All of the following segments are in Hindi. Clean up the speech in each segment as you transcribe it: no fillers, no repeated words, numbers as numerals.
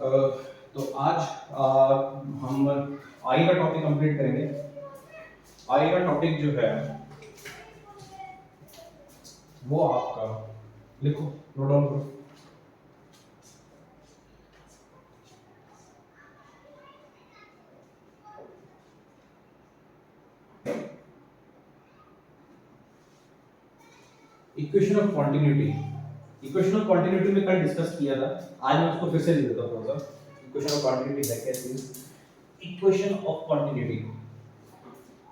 तो आज हम आई का टॉपिक कंप्लीट करेंगे। आई का टॉपिक जो है वो आपका लिखो, नोट डाउन करो। Equation of continuity. Equation of continuity में कल डिस्कस किया था, आज मैं उसको फिर से लिख देता हूं थोड़ा सा। इक्वेशन ऑफ कॉन्टिन्यूटी है कैसे? Equation of continuity,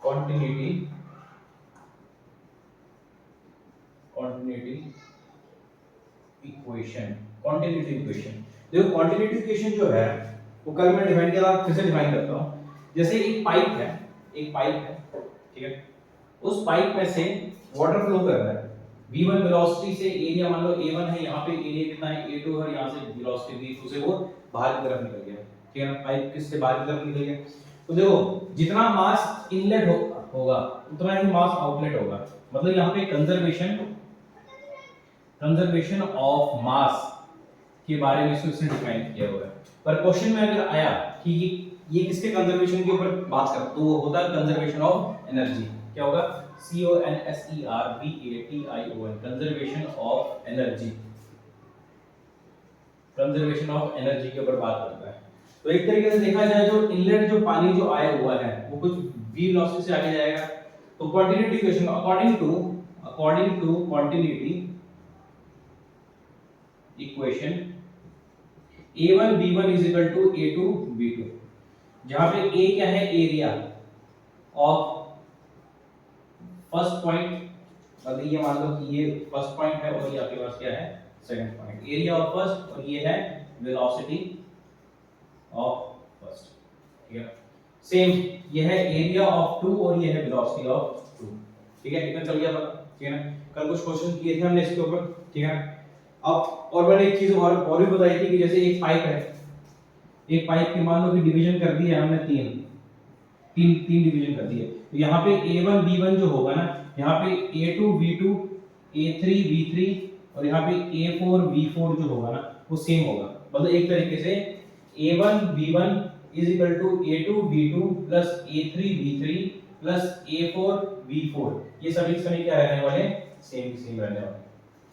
continuity continuity equation, continuity equation. देखो कॉन्टिन्यूटी इक्वेशन जो है वो कल मैं डिफाइन किया था, फिर से डिफाइन करता हूं। जैसे एक पाइप है, एक पाइप है, ठीक है। उस पाइप में से वाटर फ्लो कर रहा है, v1 वेलोसिटी से, एरिया मान लो a1 है, यहाँ पे एरिया कितना है a2 है, यहाँ से वेलोसिटी v2 से वो बाहर की तरफ निकल गया, ठीक है ना। पाइप किससे बाहर की तरफ निकल गया। तो देखो जितना मास इनलेट होगा उतना ही मास आउटलेट होगा, मतलब यहाँ पे कंजर्वेशन ऑफ मास के बारे में इसने डिफाइन किया हुआ है। पर क्वेश्चन में अगर आया कि ये किसके कंजर्वेशन के ऊपर बात कर, तो वो होता है कंजर्वेशन ऑफ एनर्जी। क्या होगा? CONSERVATION, conservation of energy, conservation of energy के ऊपर बात करता है। तो एक तरीके से देखा जाए जो इनलेट जो पानी जो आया हुआ है वो कुछ v वेलोसिटी से आगे जाएगा। तो continuity equation according to continuity equation a1 b1 is equal to a2 b2, जहां पे a क्या है? एरिया ऑफ फर्स्ट पॉइंट, मतलब ये मान लो कि ये फर्स्ट पॉइंट है और ये आपके पास क्या है? Second point. Area of first और ये है वेलोसिटी ऑफ फर्स्ट, ठीक है। सेम ये है एरिया ऑफ टू और ये है वेलोसिटी ऑफ टू, ठीक है। इतना चल गया पता, ठीक है ना। कल कुछ क्वेश्चन किए थे हमने इसके ऊपर, ठीक है। अब और मैंने एक चीज और भी बताई थी कि जैसे एक पाइप है, एक पाइप की मान लो कि डिवीजन कर दी है हमने तीन डिवीजन कर दिए। तो यहाँ पे a1 b1 जो होगा ना, यहाँ पे a2 b2 a3 b3 और यहाँ पे a4 b4 जो होगा ना वो सेम होगा। मतलब एक तरीके से a1 b1 is equal to a2 b2 plus a3 b3 plus a4 b4, ये सभी क्या रहने वाले? सेम रहने वाले,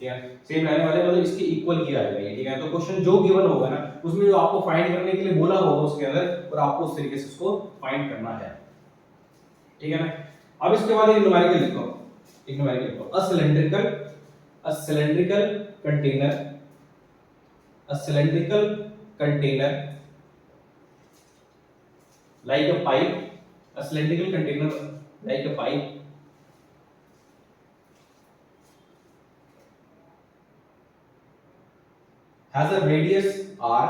ठीक है। सेम रहने वाले मतलब इसके इक्वल ही आएगा ये, ठीक है। तो क्वेश्चन जो गिवन होगा ना उसमें जो आपको फाइंड करने के लिए बोला होगा उसके अंदर, और आपको उस तरीके से उसको फाइंड करना है, ठीक है ना। अब इसके बाद एक न्यूमेरिकल लिखो, एक न्यूमेरिकल लिखो। A cylindrical container like a pipe, a cylindrical container like a pipe has a radius r,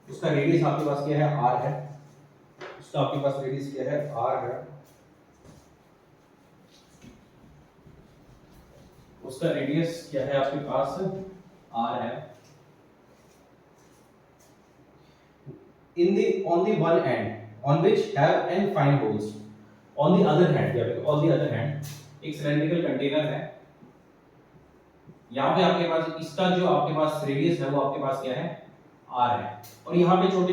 उसका रेडियस आपके पास क्या है? r है। उसका आपके पास रेडियस क्या है? r है। उसका रेडियस क्या है आपके पास? r है। on the one end on which have n fine holes, on the other hand, या फिर on the other hand एक सिलेंड्रिकल कंटेनर है, यहाँ पे आपके पास इसका जो आपके पास रेडियस है वो आपके पास क्या है? r है। और यहाँ पे छोटे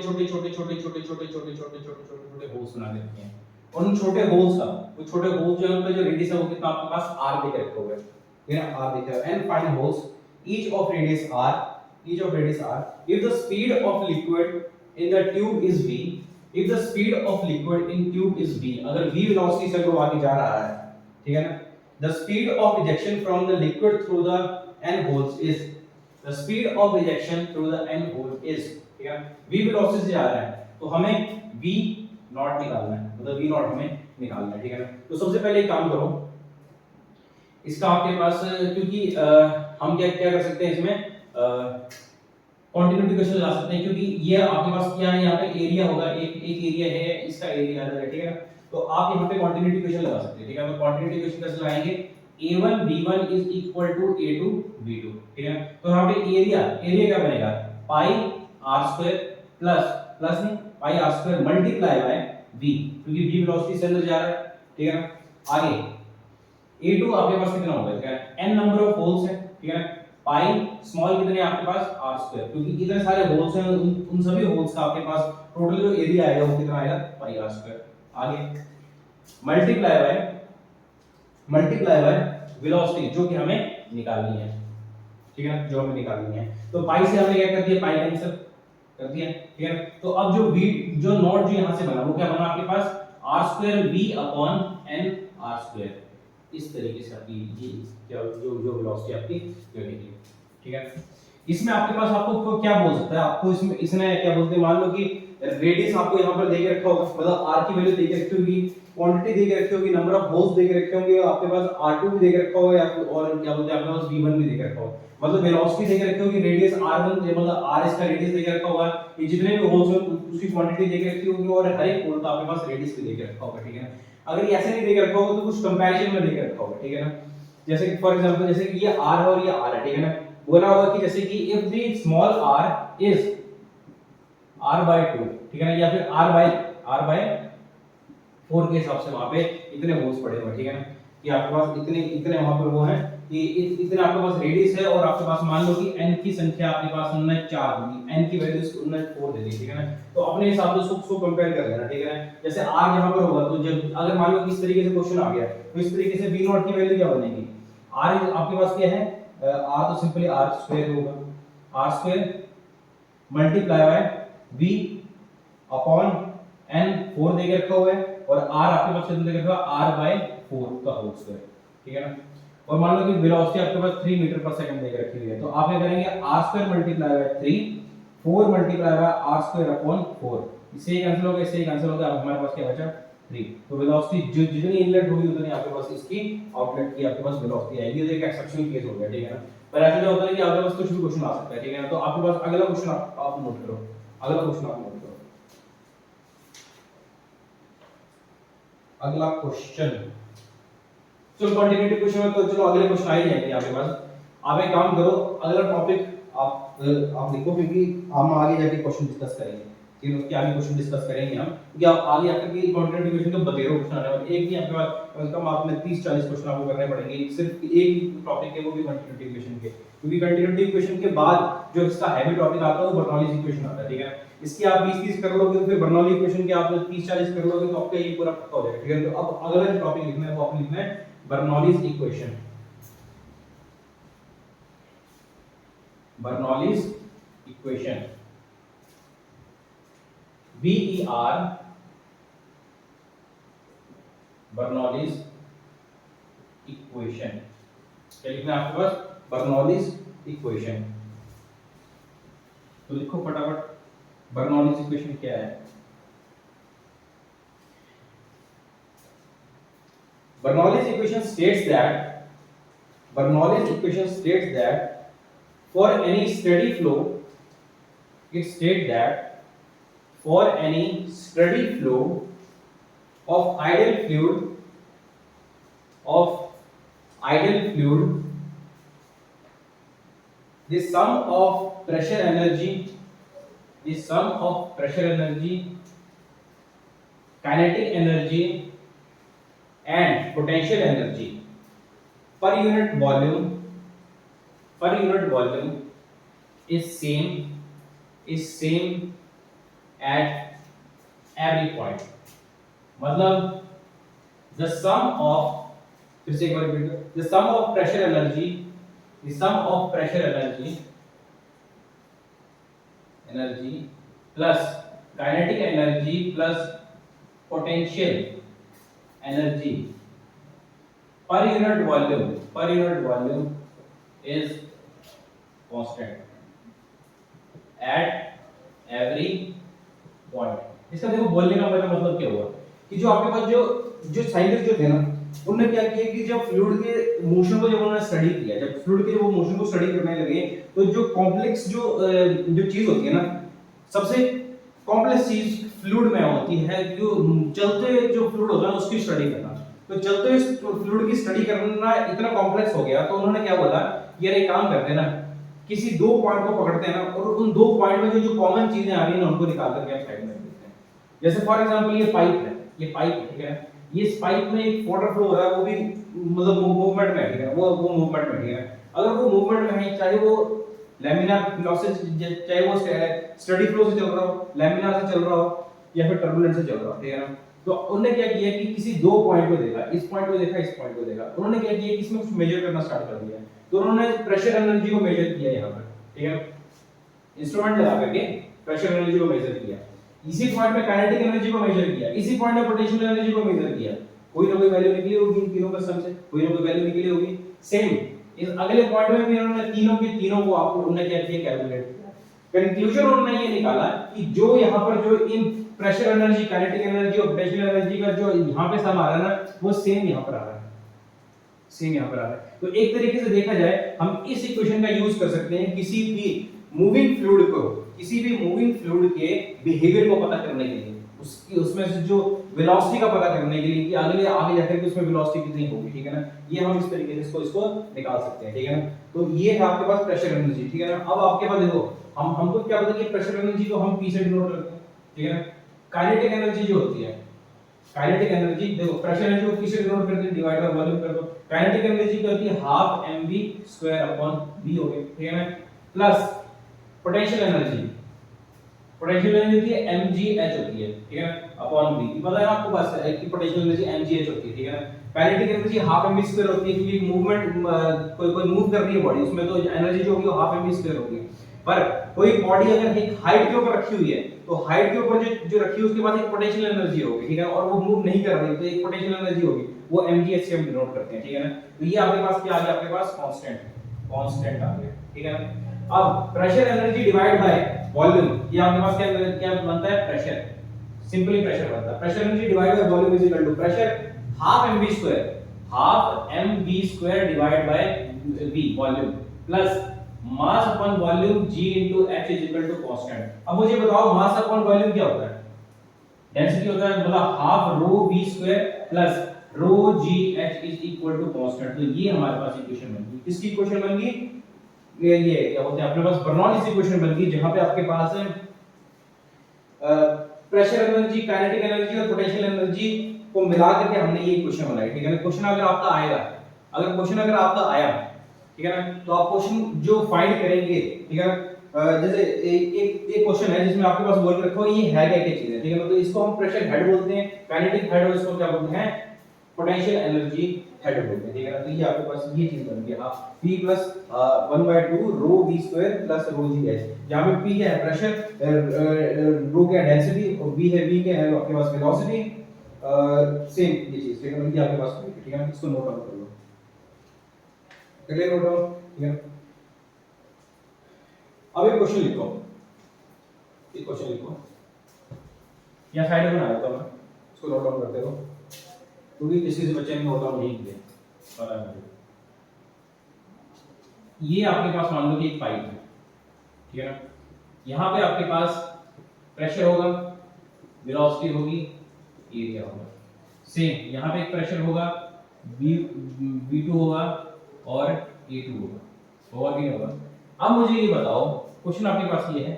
होल्स बना देते हैं, और उन छोटे होल्स का वो छोटे होल्स जो है उनका जो रेडियस है वो कितना आपके पास r दे के रखा हुआ है, ठीक है ना। r दिखा है, n fine holes each of radius r if the speed of liquid in the tube is v, if the speed of liquid in tube is v, अगर v वेलोसिटी से वो आगे जा रहा है, ठीक है ना। the speed of ejection from the liquid through the n holes is, the speed of ejection through the n hole is, ठीक है। v वेलोसिटी से जा रहा है तो हमें v नॉट निकालना है, मतलब v नॉट हमें निकालना है, ठीक है ना। तो सबसे पहले एक काम करो, इसका आपके पास क्योंकि हम क्या क्या कर सकते हैं इसमें कंटिन्यूटी इक्वेशन लगा सकते हैं, क्योंकि ये आपके पास क्या है? यहाँ पे एरिया होगा, एक एरिया है, इसका एरिया अलग है, ठीक है ना। तो आप यहाँ पे कंटिन्यूटी इक्वेशन लगा सकते हैं, ठीक है। तो कंटिन्यूटी इक्वेशन कैसे लगाएंगे? a1 b1 is equal to a2 b2, ठीक है ना। तो यहाँ पे एरिया क्या बनेगा? पाई r स्क्वायर प्लस नहीं पाई r square multiply by v, क्योंकि v वेलोसिटी से अंदर जा रहा है, ठीक है ना। आगे a2 आपके पास कितना होगा? ठीक है, n नंबर ऑफ होल्स है, ठीक है ना। पाई स्मॉल कितने हैं आपके पास आर स्क्वायर, क्योंकि इतने सारे होल्स हैं, उन सभी होल्स का आपके पास टोटल जो एरिया आएगा वो कितना आएगा पाई आर स्क्वायर। आगे मल्टीप्लाई बाय वेलोसिटी जो कि हमें निकालनी है, ठीक है ना, जो हमें निकालनी है। तो पाई से हमने क्या कर दिया, पाई कैंसिल कर दिया, ठीक है। तो अब जो v जो नॉट जो यहां से बना वो क्या बना आपके पास r square v upon n r square, इस तरीके से आपकी ये क्या जो जो वेलोसिटी आपकी जो निकली, ठीक है। इसमें आपके पास आपको क्या बोल सकता है, आपको इसमें इसने क्या बोलते हैं, मान लो कि रेडियस आपको यहां पर देके रखा होगा, मतलब r की वैल्यू देके रखी होगी, क्वांटिटी देके रखी होगी, नंबर ऑफ होल्स देके रखे होंगे, आपके पास r2 भी देके रखा होगा या और क्या बोलते हैं आपके पास v1 भी देके रखा होगा, मतलब वेलोसिटी देके रखी होगी, रेडियस r1 मतलब r इसका रेडियस देके रखा होगा, ये जितने भी होल्स हैं उसकी क्वांटिटी देके रखी होगी और हर एक होल का आपके पास रेडियस भी देके रखा होगा, ठीक है ना। अगर ये ऐसे नहीं देके रखा होगा तो कुछ कंपैरिजन में देके रखा होगा, ठीक है ना। जैसे कि फॉर एग्जांपल जैसे कि ये r है और ये r है, ठीक है ना, बोला होगा कि जैसे कि if the small r is r/2, ठीक है ना, या फिर r/4 के हिसाब से वहां पे इतने होल्स पड़े हुए, ठीक है ना, कि आपके पास इतने इतने वहां पर वो है कि इतने आपके पास रेडियस है और आपके पास मान लो कि n की संख्या आपके पास उन्होंने 4 होगी, n की वैल्यू उन्होंने 4 दे दी, ठीक है ना। तो अपने हिसाब से उसको कंपेयर कर लेना, ठीक है ना। जैसे r यहां पर होगा तो जब अगर मान लो कि इस तरीके से क्वेश्चन आ गया तो इस तरीके से v नॉट की वैल्यू क्या बनेगी, r आपके पास क्या है, r तो सिंपली r स्क्वायर होगा, r square multiply by v upon n 4 देके रखा हुआ है और r आपके पास कितना देके रखा है r/4 का होल स्क्वायर, ठीक है ना। और मान लो कि वेलोसिटी आपके पास 3 मीटर पर सेकंड देके रखी हुई है, तो आप क्या करेंगे r square multiply by 3 4 multiply by r square upon 4, इससे ही कैंसिल हो गया, इससे ही कैंसिल हो गया, अब हमारे पास क्या बचा 3। तो वेलोसिटी जो जितनी इनलेट होगी उतनी आपके पास इसकी आउटलेट की आपके पास वेलोसिटी आएगी। ये एक एक्सेप्शनल केस हो गया, ठीक है ना। पर ऐसे जो होता है कि आपके पास कुछ भी क्वेश्चन आ सकता है, ठीक है ना। तो आपके पास अगला क्वेश्चन आप नोट करो, अगला क्वेश्चन आप नोट करो, अगला क्वेश्चन, चलो कंटिन्यूटी क्वेश्चन है तो चलो अगले क्वेश्चन आ ही जाएंगे आपके पास। आप एक काम करो, अगला टॉपिक आप लिखो क्योंकि हम आगे जाके क्वेश्चन डिस्कस करेंगे, ठीक है, क्या भी क्वेश्चन डिस्कस करेंगे हम, क्योंकि आप आगे आकर के कंटिन्यूटी क्वेश्चन तो बतेरो क्वेश्चन आने वाले, एक नहीं आपके पास कम से कम आप में 30-40 क्वेश्चन आपको करने पड़ेंगे सिर्फ एक टॉपिक के, वो भी कंटिन्यूटी इक्वेशन के, क्योंकि कंटिन्यूटी इक्वेशन के बाद जो इसका हैवी टॉपिक आता है वो बर्नौलीज इक्वेशन आता है, ठीक है। इसकी आप 20-30 कर लोगे तो फिर बर्नौली इक्वेशन के आप 30-40 कर लोगे तो आपका ये पूरा पक्का हो जाएगा, ठीक है। तो अब अगला जो टॉपिक लिखना है वो आपको लिखना है Bernoulli's equation, Bernoulli's equation, BER Bernoulli's equation, क्या लिखना है आपके पास बर्नौलीज इक्वेशन। तो लिखो फटाफट बर्नौलीज इक्वेशन क्या है। Bernoulli's equation states that for any steady flow, it states that for any steady flow of ideal fluid, the sum of pressure energy, kinetic energy and potential energy per unit volume is same at every point। मतलब the sum of, फिर से एक बार रिपीट करो, the sum of pressure energy plus kinetic energy plus potential energy per unit volume is constant at every point। इसका देखो बोलने का मेरा मतलब क्या हुआ कि जो आपके पास जो साइंटिस्ट जो थे ना उन्होंने क्या किया कि जब फ्लूइड के मोशन को जब उन्होंने स्टडी किया, जब फ्लूइड के वो मोशन को स्टडी करने लगे तो जो कॉम्प्लेक्स जो चीज होती है ना, सबसे कॉम्प्लेक्स चीज फ्लूइड में होती है, जो चलते हुए जो फ्लूइड होता है उसकी स्टडी करना। तो चलते हुए फ्लूइड की स्टडी करना इतना कॉम्प्लेक्स हो गया तो उन्होंने क्या बोला, यार एक काम करते हैं ना, किसी दो पॉइंट को पकड़ते हैं ना और उन दो पॉइंट में जो कॉमन चीजें आ रही हैं ना उनको निकाल करके आप साइड में रख देते हैं। जैसे फॉर एग्जांपल ये पाइप है, ठीक है, ये इस पाइप में एक वाटर फ्लो हो रहा है, वो भी मतलब मूवमेंट में है, ठीक है, वो मूवमेंट में है, ठीक है। अगर वो मूवमेंट में है, चाहे वो लैमिनार फ्लो से, चाहे वो स्टडी फ्लो से चल रहा हो, लैमिनार से चल रहा हो, या फिर टर्बुलेंट से चल रहा हो, ठीक है ना। तो उन्होंने क्या किया कि किसी दो पॉइंट को देखा, इस पॉइंट को देखा, इस पॉइंट को देखा, उन्होंने क्या किया कि इसमें कुछ मेजर करना स्टार्ट कर दिया। तो उन्होंने प्रेशर एनर्जी को मेजर किया यहाँ पर, ठीक है, इंस्ट्रूमेंट लगा करके प्रेशर एनर्जी को मेजर किया। इसी पॉइंट में काइनेटिक एनर्जी को मेजर किया, इसी पॉइंट में पोटेंशियल एनर्जी को मेजर किया। कोई ना कोई वैल्यू निकली होगी इन तीनों का सम से, कोई ना कोई वैल्यू निकली होगी। सेम इस अगले पॉइंट में भी उन्होंने तीनों के तीनों को आपको उन्होंने क्या किया, कैलकुलेट किया। कंक्लूजन उन्होंने ये निकाला कि जो यहाँ पर जो इन प्रेशर एनर्जी, काइनेटिक एनर्जी और पोटेंशियल एनर्जी का जो यहाँ पे सम आ रहा है ना, वो सेम यहाँ पर आ रहा है, सेम यहाँ पर आ रहा है। तो एक तरीके से देखा जाए, हम इस इक्वेशन का यूज कर सकते हैं किसी भी मूविंग फ्लूइड को, किसी भी मूविंग फ्लूइड के बिहेवियर को पता करने के लिए, उसकी उसमें से जो वेलोसिटी का पता करने के लिए कि आगे जाकर के उसमें वेलोसिटी कितनी होगी, ठीक है ना। ये हम इस तरीके से इसको निकाल सकते हैं, ठीक है ना। तो ये है आपके पास प्रेशर एनर्जी, ठीक है ना। अब आपके पास देखो, हमको क्या पता कि प्रेशर एनर्जी को हम P से डिनोट करते हैं, ठीक है ना। काइनेटिक एनर्जी जो होती है, काइनेटिक एनर्जी देखो, प्रेशर एनर्जी को P से डिनोट करते हैं, डिवाइड बाय वॉल्यूम कर दो। काइनेटिक एनर्जी क्या होती है, हाफ mv² अपॉन v हो गई, ठीक है ना, plus potential energy, potential energy होती है mgh होती है, ठीक है ना, अपॉन v। पता है आपको बस है कि पोटेंशियल एनर्जी mgh होती है, ठीक है ना। काइनेटिक एनर्जी हाफ mv² होती है, क्योंकि मूवमेंट कोई मूव कर रही है बॉडी, उसमें तो एनर्जी जो होगी वो हाफ mv² होगी। पर कोई बॉडी अगर एक हाइट के ऊपर रखी हुई है, तो हाइट के ऊपर जो रखी है उसके पास एक पोटेंशियल एनर्जी होगी, ठीक है, और वो मूव नहीं कर रही, तो एक पोटेंशियल एनर्जी होगी, वो mgh से हम डिनोट करते हैं, ठीक है ना। तो ये आपके पास क्या आ गया, आपके पास कांस्टेंट आ गया, ठीक है ना। अब pressure energy divide by volume, ये आपके पास क्या बनता है, प्रेशर, सिंपली प्रेशर बनता है। Pressure energy divide by volume is equal to pressure half mv² divide by v volume, plus mass upon volume g into h is equal to constant. अब मुझे बताओ मास अपॉन वॉल्यूम क्या होता है, डेंसिटी होता है, मतलब half rho v² plus rho gh is equal to constant. तो ये हमारे पास इक्वेशन बन गई, किसकी इक्वेशन बन गई, ये क्या बोलते हैं, अपने पास बर्नौलीज इक्वेशन बन गई, जहां पे आपके पास है प्रेशर एनर्जी, काइनेटिक एनर्जी और पोटेंशियल एनर्जी को मिला करके हमने ये इक्वेशन बनाई, ठीक है ना। क्वेश्चन अगर आपका आएगा, अगर क्वेश्चन अगर आपका आया, ठीक है ना, तो आप क्वेश्चन जो फाइंड करेंगे, ठीक है ना, जैसे एक क्वेश्चन है जिसमें आपके पास बोल के रखो ये है क्या क्या चीज है, ठीक है ना। तो इसको हम प्रेशर हेड बोलते हैं, काइनेटिक हेड, और इसको क्या बोलते हैं, पोटेंशियल एनर्जी हेड बोलते हैं, ठीक है ना। तो ये आपके पास ये चीज बन गई, हां p + 1/2 रो v² प्लस रो gh। यहां पे p क्या है, प्रेशर, रो क्या है, डेंसिटी, और v क्या है आपके पास, वेलोसिटी। सेम ये चीज, ठीक है ना, ये आपके पास, ठीक है ना। इसको नोट डाउन कर लो, क्लियर नोट डाउन, ठीक है। अब एक क्वेश्चन लिखो, एक क्वेश्चन लिखो, या साइड में बना देता हूं मैं, इसको नोट डाउन करते रहो, क्योंकि किसी से बच्चे ने नोट डाउन नहीं किया, पता है मुझे। ये आपके पास मान लो कि एक पाइप है, ठीक है ना। यहां पे आपके पास प्रेशर होगा, वेलोसिटी होगी, एरिया होगा। सेम यहां पे एक प्रेशर होगा, v2 होगा और a2 होगा कि नहीं होगा। अब मुझे ये बताओ, क्वेश्चन आपके पास ये है,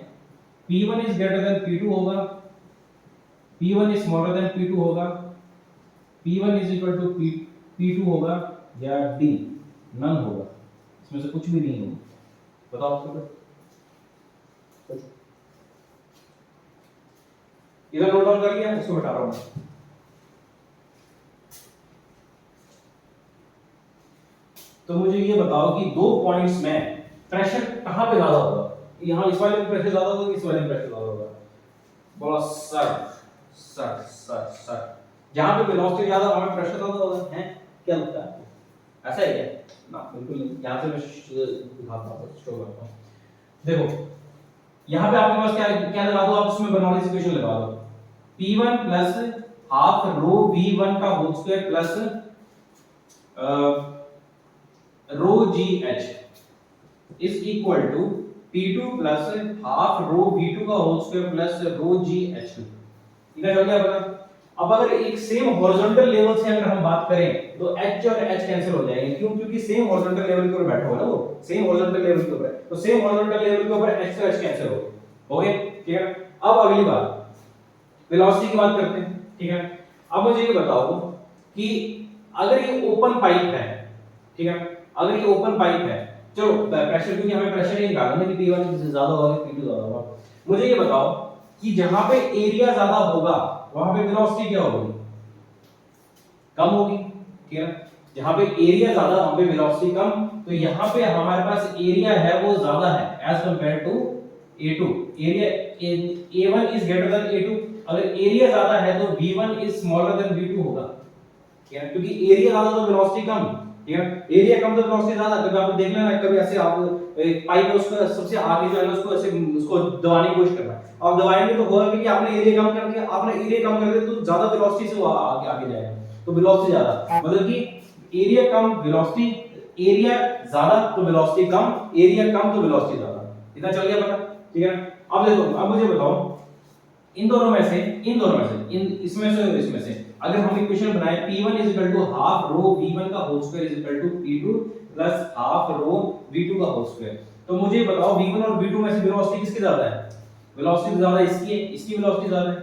P1 is greater then P2 होगा, P1 is smaller than P2 होगा, P1 is equal to P2 होगा, या D नन होगा, इसमें से कुछ भी नहीं होगा। बताओ आप, इधर नोट डाउन कर लिया, इसको हटा रहा हूं मैं। तो मुझे ये बताओ कि दो पॉइंट्स में प्रेशर कहां पे ज्यादा होगा, यहां इस वाले में प्रेशर ज्यादा होगा कि इस वाले में प्रेशर ज्यादा होगा, बोलो सर सर सर सर। जहां पे वेलोसिटी ज्यादा वहां पे प्रेशर ज्यादा होगा, है क्या लगता है आपको, ऐसा है क्या? ना बिल्कुल नहीं। यहां से मैं दिखाता हूं, शो करता हूं। देखो यहां पे आपके पास क्या क्या लगा दो, आप उसमें बर्नौलीज इक्वेशन लगा दो, P1 plus half rho V1 का whole square plus rho gh is equal to P2 plus half rho V2 का whole square plus rho gh। इधर हो गया पता। अब अगर एक सेम हॉरिजॉन्टल लेवल से अगर हम बात करें तो h और h कैंसिल हो जाएंगे, क्यों? क्योंकि सेम हॉरिजॉन्टल लेवल के ऊपर बैठा हुआ है ना, वो सेम हॉरिजॉन्टल लेवल के ऊपर है, तो सेम हॉरिजॉन्टल लेवल के ऊपर h से h कैंसिल हो गए, ठीक है। अब अगली बात वेलोसिटी की बात करते हैं, ठीक है। अब मुझे ये बताओ कि अगर ये ओपन पाइप है, ठीक है, अगर ये ओपन पाइप है चलो प्रेशर, क्योंकि हमें प्रेशर ही निकालना है कि P1 ज्यादा होगा कि P2 ज्यादा होगा। मुझे ये बताओ कि जहां पे एरिया ज्यादा होगा वहां पे वेलोसिटी क्या होगी, कम होगी, ठीक है। जहां पे एरिया ज्यादा वहां पे वेलोसिटी कम, तो यहां पे हमारे पास एरिया है वो ज्यादा है as compare to A2। Area A1 is greater than A2, अगर एरिया ज्यादा है तो V1 is smaller than V2 होगा, ठीक है, क्योंकि एरिया ज्यादा तो वेलोसिटी कम, ठीक है। एरिया कम तो वेलोसिटी ज्यादा। कभी आप देख लेना, कभी ऐसे आप एक पाइप है उसका सबसे आगे जो है ना उसको ऐसे उसको दबाने की कोशिश करना, आप दबाएंगे तो होगा कि आपने एरिया कम कर दिया, आपने एरिया कम कर दिया तो ज्यादा वेलोसिटी से वो आगे आगे जाएगा, तो वेलोसिटी ज्यादा, मतलब कि एरिया कम वेलोसिटी, एरिया ज्यादा तो वेलोसिटी कम, एरिया कम तो वेलोसिटी ज्यादा। इतना चल गया पता, ठीक है। अब देखो, अब मुझे बताओ इन दोनों में से, इन इसमें से और इसमें से अगर हम इक्वेशन बनाए P1 हाफ रो V1 का whole square P2 plus half rho V2 का होल स्क्वायर, तो मुझे बताओ V1 और V2 में से वेलोसिटी किसकी ज्यादा है, वेलोसिटी ज्यादा इसकी है, इसकी वेलोसिटी ज्यादा है।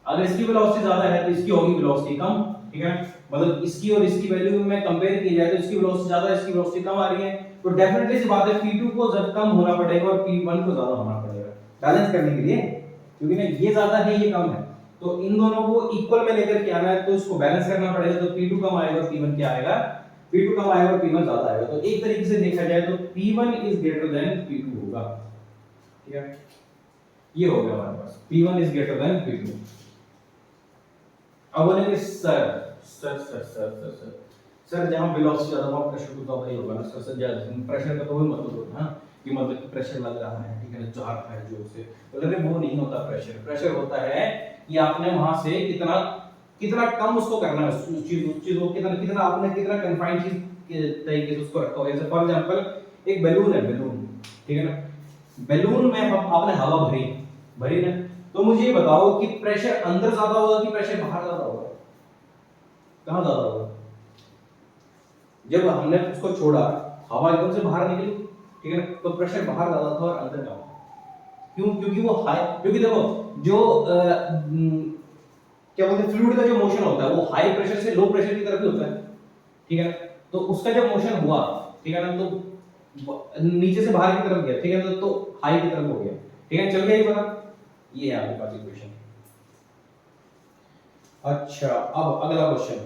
अगर इसकी वेलोसिटी ज्यादा है तो इसकी होगी वेलोसिटी कम, ठीक है। मतलब इसकी और इसकी वैल्यू में कंपेयर की जाए तो इसकी वेलोसिटी ज्यादा है, इसकी वेलोसिटी कम आ रही है, तो डेफिनेटली सी बात है P2 को जब कम होना पड़ेगा और P1 को ज्यादा होना पड़ेगा बैलेंस करने के लिए, क्योंकि ना ये ज्यादा है ये कम है, तो इन दोनों को इक्वल में लेकर के आना है, तो इसको बैलेंस करना पड़ेगा। तो P2 कम आएगा P1 क्या आएगा, P2 कम आएगा P1 ज्यादा आएगा। तो एक तरीके से देखा जाए तो P1 is greater then P2 होगा, ठीक है। ये हो गया हमारे पास P1 is greater then P2। अब बोलेंगे sir sir sir sir sir sir sir जहां वेलोसिटी ज्यादा होगा प्रेशर तो ज्यादा ही होगा ना सर, सर प्रेशर का तो वही मतलब होता है ना कि मतलब प्रेशर लग रहा है, ठीक है ना, जार है जो से, तो वो नहीं होता प्रेशर। प्रेशर होता है कि आपने वहां से कितना कितना कम उसको करना है, उस चीज को कितना कितना आपने कितना कन्फाइंड चीज के तरीके से उसको रखा हो। जैसे फॉर एग्जांपल एक बैलून है, बैलून, ठीक है ना, बैलून में हम आपने हवा भरी भरी ना, तो मुझे ये बताओ कि प्रेशर अंदर ज्यादा होगा कि प्रेशर बाहर ज्यादा होगा, कहां ज्यादा होगा। जब हमने उसको छोड़ा हवा एकदम से बाहर निकली, ठीक है ना, तो प्रेशर बाहर ज्यादा था और अंदर कम। क्यों, क्योंकि वो हाई, क्योंकि देखो जो क्या बोलते हैं फ्लूइड का जो मोशन होता है वो हाई प्रेशर से लो प्रेशर की तरफ ही होता है, ठीक है ना, तो उसका जब मोशन हुआ, ठीक है ना, तो नीचे से बाहर की तरफ गया, ठीक है, तो हाई की तरफ हो गया, ठीक है, चल गया ये पता। ये है आपके पास इक्वेशन। अच्छा अब अगला क्वेश्चन,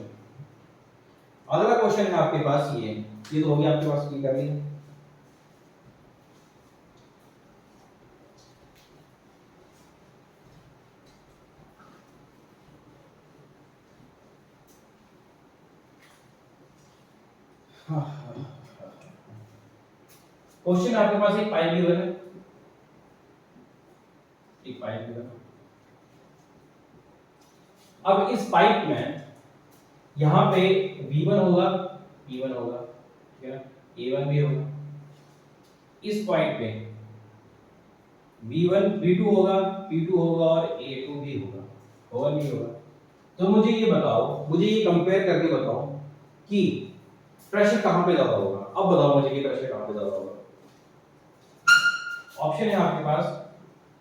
अगला क्वेश्चन है आपके पास ये तो हो गया आपके पास, ये कर लिया। क्वेश्चन आपके पास एक पाइप गिवन है, एक पाइप गिवन। अब इस पाइप में यहां पे V1 होगा, P1 होगा, ठीक है, A1 भी होगा। इस पॉइंट पे V1 V2 होगा, P2 होगा और A2 भी होगा, होगा नहीं होगा। तो मुझे ये बताओ, मुझे ये कंपेयर करके बताओ कि प्रेशर कहां पे ज्यादा होगा। अब बताओ मुझे कि प्रेशर कहां पे ज्यादा होगा। ऑप्शन है आपके पास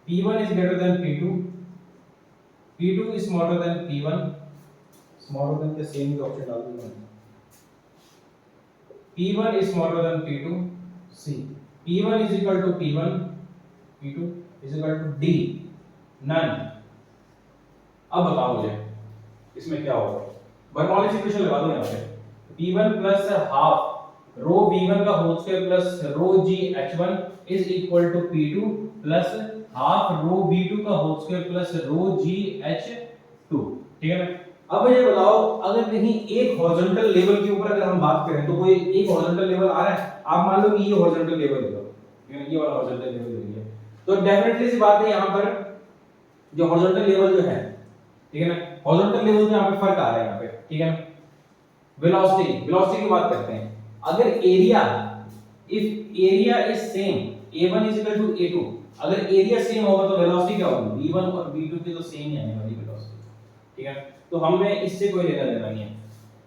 P1 is greater than P2, P2 is smaller than P1, smaller than के सेम के ऑप्शन डाल दूंगा। P1 is smaller than P2, C, P1 is equal to P1, P2 is equal to D, none। अब बताओ मुझे इसमें क्या होगा, बर्नौलीज इक्वेशन लगा दो यहाँ पे, P1 plus half rho V1 का whole square plus rho G H1 is equal to P2 plus half rho V2 का whole square plus rho G H2, ठीक है ना। अब मुझे बताओ अगर कहीं एक हॉरिजॉन्टल लेवल के ऊपर अगर हम बात करें तो कोई एक हॉरिजॉन्टल लेवल आ रहा है, आप मान लो कि ये हॉरिजॉन्टल लेवल है, ठीक है, ये वाला हॉरिजॉन्टल लेवल है, तो डेफिनेटली सी बात है यहाँ पर जो हॉरिजॉन्टल लेवल जो है, ठीक है ना, हॉरिजॉन्टल लेवल में यहाँ पे फर्क आ रहा है यहाँ पे, ठीक है। वेलोसिटी, वेलोसिटी की बात करते हैं, अगर area, if area is same, A1 is equal to A2, अगर एरिया सेम होगा तो वेलोसिटी क्या होगी, V1 और V2 की तो सेम ही आने वाली वेलोसिटी, ठीक है। तो हमें इससे कोई लेना देना नहीं है,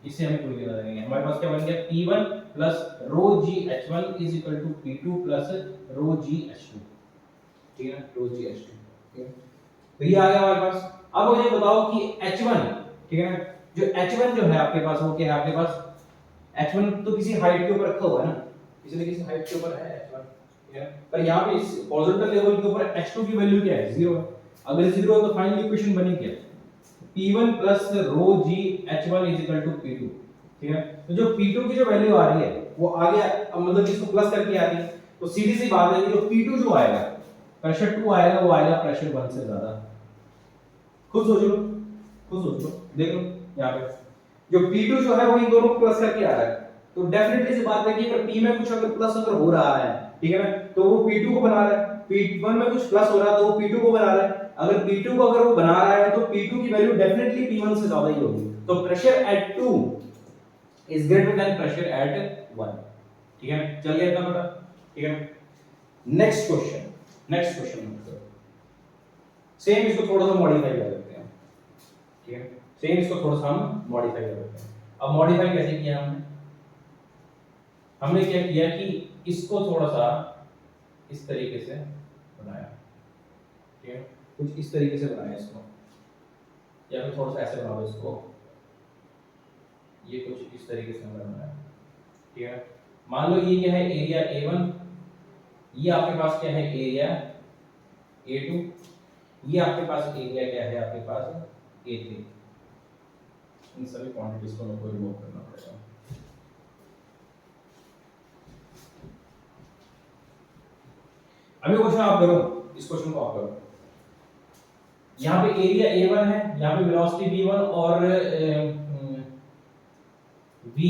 इससे हमें कोई लेना देना नहीं है। हमारे पास क्या बन गया P1 plus rho G H1 is equal to P2 plus rho G H2, ठीक है, रो G H2, ठीक है, तो ये आ गया हमारे पास। अब मुझे बताओ कि H1, ठीक है ना, जो H1 जो है आपके पास वो क्या है आपके पास, H1 तो किसी हाइट के ऊपर रखा हुआ है ना, इसलिए किसी हाइट के ऊपर है h1, ठीक है। पर यहाँ पे इस हॉरिजॉन्टल लेवल के ऊपर h2 की वैल्यू क्या है, 0 है। अगर 0 है तो फाइनल इक्वेशन बनी क्या, P1 plus rho g H1 is equal to P2, ठीक है। तो जो P2 की जो वैल्यू आ रही है वो आगे मतलब इसको प्लस करके आ रही है, तो सीधी सी बात है कि जो P2 जो आएगा, प्रेशर 2 आएगा, वो आएगा प्रेशर 1 से ज्यादा। खुद सोच लो, खुद सोच लो, देख लो यहाँ पे जो P2 जो है वो इन दोनों को प्लस करके आ रहा है, तो डेफिनेटली सी बात है कि अगर P में कुछ अगर प्लस अगर हो रहा है, ठीक है ना, तो वो P2 को बना रहा है, P1 में कुछ प्लस हो रहा है तो वो P2 को बना रहा है। अगर P2 को अगर वो बना रहा है तो P2 की वैल्यू डेफिनेटली P1 से ज्यादा ही होगी, तो pressure at 2 is greater then pressure at 1, ठीक है। चल गया इतना पता, ठीक है। Next question, next question same इसको थोड़ा सा मॉडिफाई कर देते हैं, ठीक है। सेम इसको थोड़ा सा हम मॉडिफाई कर देते हैं। अब मॉडिफाई कैसे किया हमने क्या किया कि इसको थोड़ा सा इस तरीके से बनाया, ठीक है, कुछ इस तरीके से बनाया इसको, या फिर थोड़ा सा ऐसे बना दो इसको, ये कुछ इस तरीके से हमने बनाया, ठीक है। मान लो ये क्या है, एरिया A1, ये आपके पास क्या है, एरिया A2, ये आपके पास एरिया क्या है, आपके पास A3। इन सभी क्वांटिटीज को हमको रिमूव करना पड़ेगा। अभी क्वेश्चन आप करो, इस क्वेश्चन को आप करो। यहाँ पे एरिया A1 है, यहाँ पे वेलोसिटी V1 और V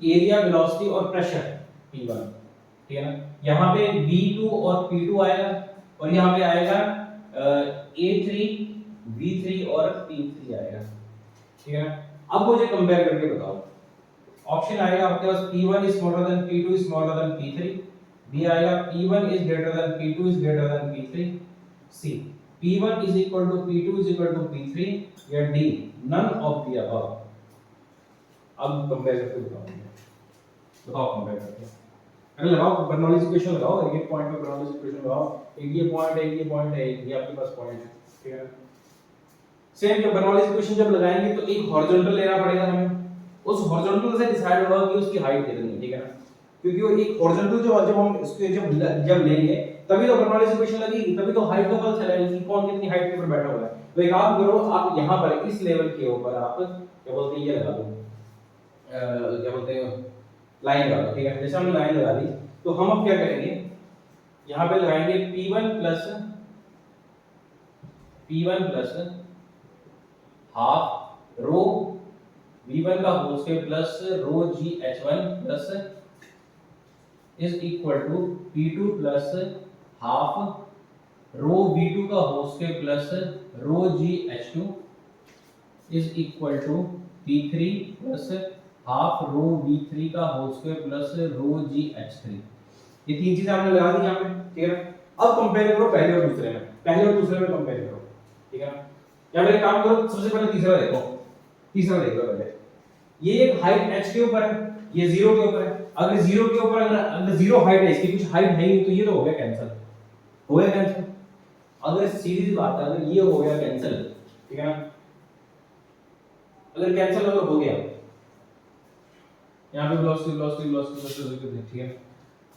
एरिया, वेलोसिटी और प्रेशर P1, ठीक है ना। यहाँ पे V2 और P2 आएगा, और यहाँ पे आएगा A3, V3 और P3 आएगा, ठीक है ना। अब मुझे कंपेयर करके बताओ, ऑप्शन आएगा आपके पास P1 is smaller than P2 is smaller than P3, B आएगा P1 is greater than P2 is greater than P3, C P1 is equal to P2 is equal to P3, या D none of the above। अब कंपेयर करके बताओ कंपेयर करके, अगर लगाओ बर्नौलीज इक्वेशन लगाओ, एक पॉइंट पे बर्नौलीज इक्वेशन लगाओ, एक ये पॉइंट है, ये पॉइंट है, ये आपके पास पॉइंट है, ठीक है। सेम जो बर्नौलीज इक्वेशन जब लगाएंगे तो एक हॉरिजॉन्टल लेना पड़ेगा हमें, उस हॉरिजॉन्टल से डिसाइड होगा कि उसकी हाइट कितनी है, ठीक है ना। क्योंकि वो एक हॉरिजॉन्टल जो जब हम इसको जब लेंगे तभी तो बर्नौलीज इक्वेशन लगेगी, तभी तो हाइट का पता चलेगा कि कौन कितनी हाइट के ऊपर बैठा हुआ है। तो एक काम करो, आप यहां पर इस लेवल के ऊपर आप क्या बोलते हैं, ये लगा दो, क्या बोलते हैं, लाइन लगा दो, ठीक है। जैसे हमने लाइन लगा दी, तो हम अब क्या करेंगे, यहां पे लगाएंगे P1 plus half rho V1 का whole square plus rho g H1 plus is equal to P2 plus half rho V2 का whole square plus rho g H2 is equal to P3 plus half rho V3 का whole square plus rho g H3। ये तीन चीजें हमने लगा दी यहाँ पे, ठीक है। अब कंपेयर करो पहले और दूसरे में, पहले और दूसरे में कंपेयर करो, ठीक है। या मेरे काम करो, सबसे पहले तीसरा देखो, तीसरा देखो पहले। ये एक हाइट h के ऊपर है, ये 0 के ऊपर है। अगर 0 के ऊपर अगर 0 हाइट है, इसकी कुछ हाइट है नहीं, तो ये तो हो गया कैंसिल, हो गया कैंसिल। अगर सीधी बात है, अगर ये हो गया कैंसिल, ठीक है ना, अगर कैंसिल अगर हो गया, यहाँ पे वेलोसिटी, ठीक है,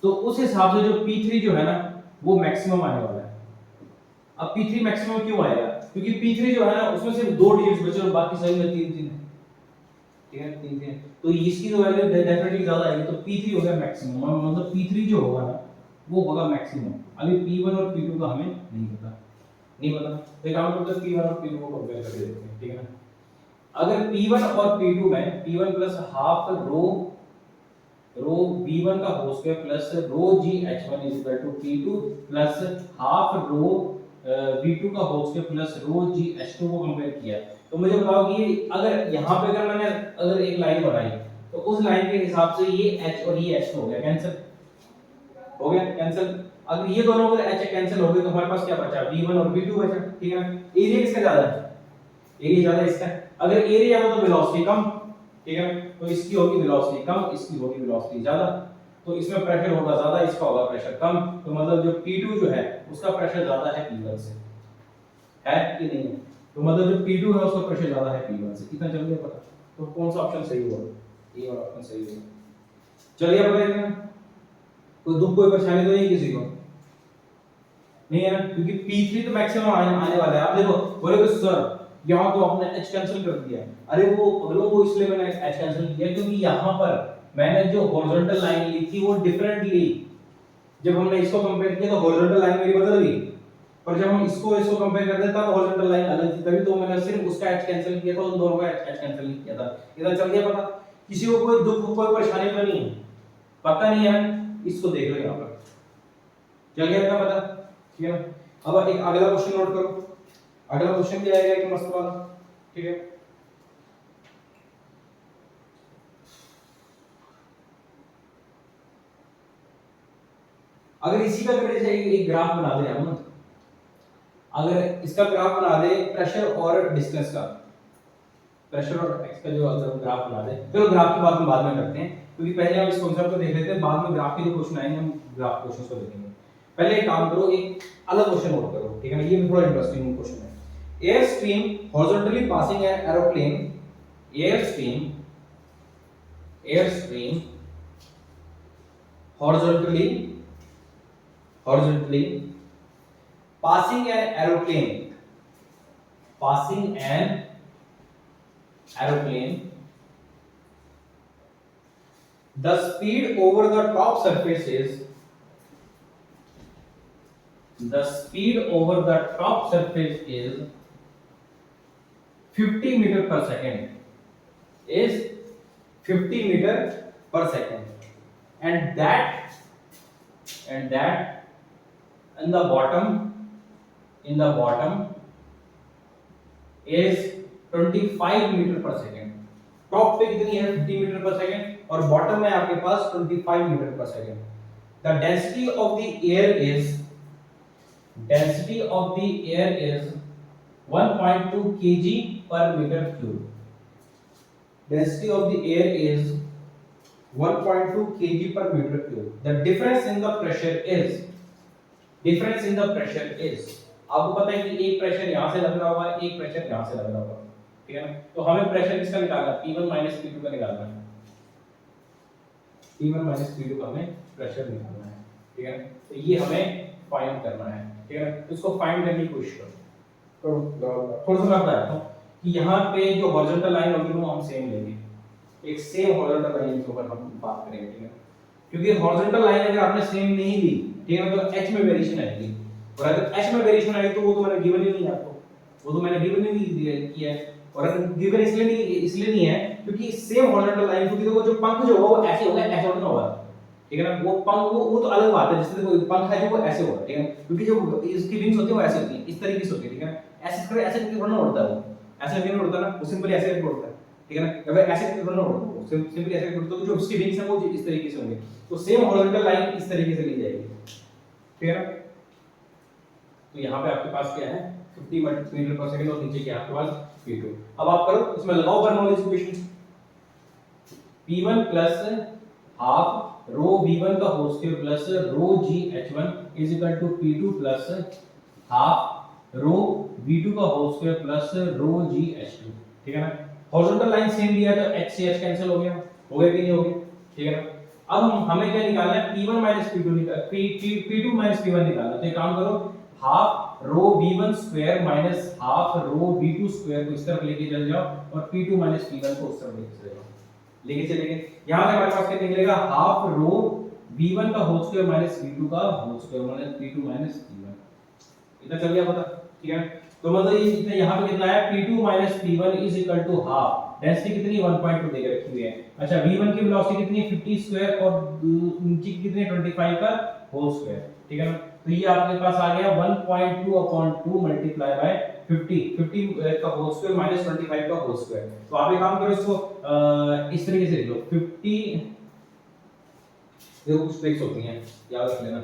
तो उस हिसाब से जो P3 जो है ना वो मैक्सिमम आने वाला है। अब P3 मैक्सिमम क्यों आएगा, क्योंकि P3 जो है ना उसमें सिर्फ 2 डिजिट्स बचे और बाकी सभी में 3 है, ठीक है, 3 है, तो इसकी तो वैल्यू डेफिनेटली ज्यादा आएगी, तो P3 हो गया मैक्सिमम, मतलब P3 जो होगा ना वो होगा मैक्सिमम। अभी P1 और P2 का हमें नहीं पता, तो एक काम करते हैं P1 और P2 को कंपेयर करके देखते हैं, ठीक है ना। अगर P1 और P2 में P1 plus half rho V1 का whole square plus rho g H1 is equal to P2 plus half rho V2 का whole square plus rho g H2 को कंपेयर किया, तो मुझे बताओ कि अगर यहाँ पे अगर मैंने अगर एक लाइन बनाई तो उस लाइन के हिसाब से ये H और ये H हो गया कैंसिल, हो गया कैंसिल। अगर ये दोनों अगर H कैंसिल हो गए तो हमारे पास क्या बचा, V1 और V2 बचा, ठीक है ना। एरिया किसका ज्यादा है, एरिया ज्यादा इसका, अगर एरिया ज्यादा तो वेलोसिटी कम, ठीक है, तो इसकी होगी वेलोसिटी कम, इसकी होगी वेलोसिटी ज्यादा, तो इसमें प्रेशर होगा ज्यादा, इसका होगा प्रेशर कम, तो मतलब जो P2 जो है उसका प्रेशर ज्यादा है P1 से, है कि नहीं है, तो मतलब जो P2 है उसका प्रेशर ज्यादा है P1 से, कितना चल गया पता। तो कौन सा ऑप्शन सही हुआ, ये वाला ऑप्शन सही हुआ। चलिए अब देखते हैं कोई दुख कोई परेशानी तो नहीं किसी को, नहीं है ना, क्योंकि P3 तो मैक्सिमम आने वाला है। आप देखो बोले कि सर यहाँ तो आपने H कैंसिल कर दिया, अरे वो पगलों को इसलिए मैंने H कैंसिल किया क्योंकि यहाँ पर मैंने जो हॉरिजॉन्टल लाइन ली थी वो डिफरेंट ली। जब हमने इसको कंपेयर किया तो हॉरिजॉन्टल लाइन मेरी बदल गई, पर जब हम इसको कंपेयर करते हैं तब हॉरिजॉन्टल लाइन अलग थी, तभी तो मैंने सिर्फ उसका H कैंसिल किया था, उन दोनों का H कैंसिल नहीं किया था। इधर चल गया पता, किसी को कोई दुख कोई परेशानी तो नहीं है, पता नहीं है, इसको देख लो यहाँ पर चल गया क्या पता, ठीक है। अब एक अगला क्वेश्चन नोट करो, अगला क्वेश्चन क्या आएगा एक मस्त वाला, ठीक है। अगर इसी का करें एक ग्राफ बना दे हम, अगर इसका ग्राफ बना दे प्रेशर और डिस्टेंस का, प्रेशर और एक्स का जो अगर ग्राफ बना दे, चलो ग्राफ की बात हम बाद में करते हैं क्योंकि पहले हम इस कॉन्सेप्ट को देख लेते हैं, बाद में ग्राफ के जो क्वेश्चन आएंगे हम ग्राफ क्वेश्चंस को देखेंगे। पहले एक काम करो, एक अलग क्वेश्चन नोट करो, ठीक है ना, ये भी थोड़ा इंटरेस्टिंग क्वेश्चन है। Air stream horizontally passing an aeroplane, air stream horizontally passing an aeroplane, the speed over the top surface is 50 meter per second, and that in the bottom is 25 metre पर सेकेंड। टॉप पे कितनी है 50 मीटर पर सेकेंड और बॉटम में आपके पास 25 मीटर पर second. The density of the air is 1.2 kg per meter cube। Density of the air is 1.2 kg per meter cube। The difference in the pressure is आपको पता है कि एक प्रेशर यहां से लग रहा होगा, एक प्रेशर यहां से लग रहा होगा, ठीक है ना। तो हमें प्रेशर किसका निकालना है, P1 P2 का निकालना है, P1 P2 का हमें प्रेशर निकालना है, ठीक है ना। तो ये हमें फाइंड करना है, ठीक है ना। तो इसको फाइंड करने की कोशिश करो, थोड़ा सा मैं बताता हूं कि यहाँ पे जो हॉरिजॉन्टल लाइन होगी वो हम सेम लेंगे, एक सेम हॉरिजॉन्टल लाइन के ऊपर हम बात करेंगे, ठीक है। क्योंकि हॉरिजॉन्टल लाइन अगर आपने सेम नहीं ली, ठीक है, तो h में वेरिएशन आएगी, और अगर h में वेरिएशन आएगी तो वो तो मैंने गिवन ही नहीं है आपको, वो तो मैंने गिवन ही नहीं किया है। और अगर गिवन इसलिए नहीं है क्योंकि सेम हॉरिजॉन्टल लाइन क्योंकि देखो जो पंख जो होगा वो ऐसे होगा, ऐसे होगा होगा, ठीक है ना। वो पंख वो तो अलग बात है, जैसे देखो पंख है जो वो ऐसे होगा, ठीक है, क्योंकि जो इसकी विंग्स होती है वो ऐसे होती है, इस तरीके से होती है, ठीक है। ऐसे करके थोड़ा उड़ता है, वो ऐसे नहीं उड़ता ना, वो सिंपली ऐसे करके उड़ता है, ठीक है ना। अगर ऐसे करके थोड़ा उड़ता है, सिंपली ऐसे करके उड़ता है, तो जो उसकी विंग्स है वो इस तरीके से होंगे, तो सेम हॉरिजॉन्टल लाइन इस तरीके से ली जाएगी, ठीक है ना। तो यहाँ पे आपके पास क्या है 50 मीटर पर सेकंड और नीचे क्या आपके पास P2। अब आप करो इसमें लगाओ Bernoulli's equation, P1 plus half rho V1 का whole square plus rho GH1 is equal to P2 plus half rho V2 का होल स्क्वायर प्लस रो GH2, ठीक है ना। हॉरिजॉन्टल लाइन सेम लिया तो H से H कैंसिल हो गया कि नहीं हो गया, ठीक है ना। अब हमें क्या निकालना है P1 P2 P2 P1 निकालना। तो एक काम करो, half rho V1 square minus half rho V2 square को इस तरफ लेके चल जाओ और P2 P1 को उस तरफ लेके चले जाओ, लेके चलेंगे। यहां से हमारे पास क्या निकलेगा, हाफ रो V1 का होल स्क्वायर माइनस V2 का whole square minus P2 P1, इतना चल गया पता, ठीक है। तो मतलब ये इतना यहां पे कितना है P2 P1 is equal to half, density कितनी 1.2 दे के रखी हुई है। अच्छा V1 की वेलोसिटी कितनी है 50 स्क्वायर और नीचे कितनी 25 का होल स्क्वायर, ठीक है ना। तो ये आपके पास आ गया 1.2/2 मल्टीप्लाई बाय 50 का होल स्क्वायर माइनस 25 का होल स्क्वायर। तो आप एक काम करो इसको इस तरीके से लिख लो 50, देखो कुछ ट्रिक्स होती हैं याद रख लेना।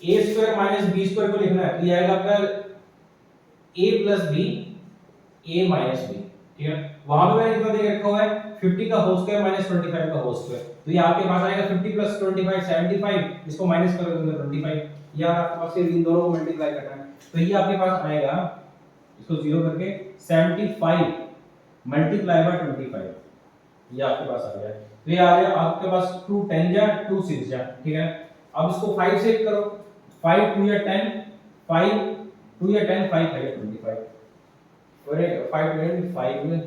a square minus b square को लिखना है तो ये आएगा आपका a plus b a minus b, ठीक है। वहां पे मैंने कितना दे रखा हुआ है 50 का होल स्क्वायर माइनस 25 का होल स्क्वायर, तो ये आपके पास आएगा 50 प्लस 25 75, इसको माइनस कर दूंगा 25, या आपके पास सिर्फ इन दोनों को मल्टीप्लाई करना है तो ये आपके पास आएगा, इसको जीरो करके 75 मल्टीप्लाई बाय 25, ये आपके पास आ गया। तो ये आ गया आपके पास 2 10 जा 2 6 जा, ठीक है। अब इसको 5 से करो, 5 2 या 10, 5 2 या 10, 5 5 25, अरे 5 2 5 में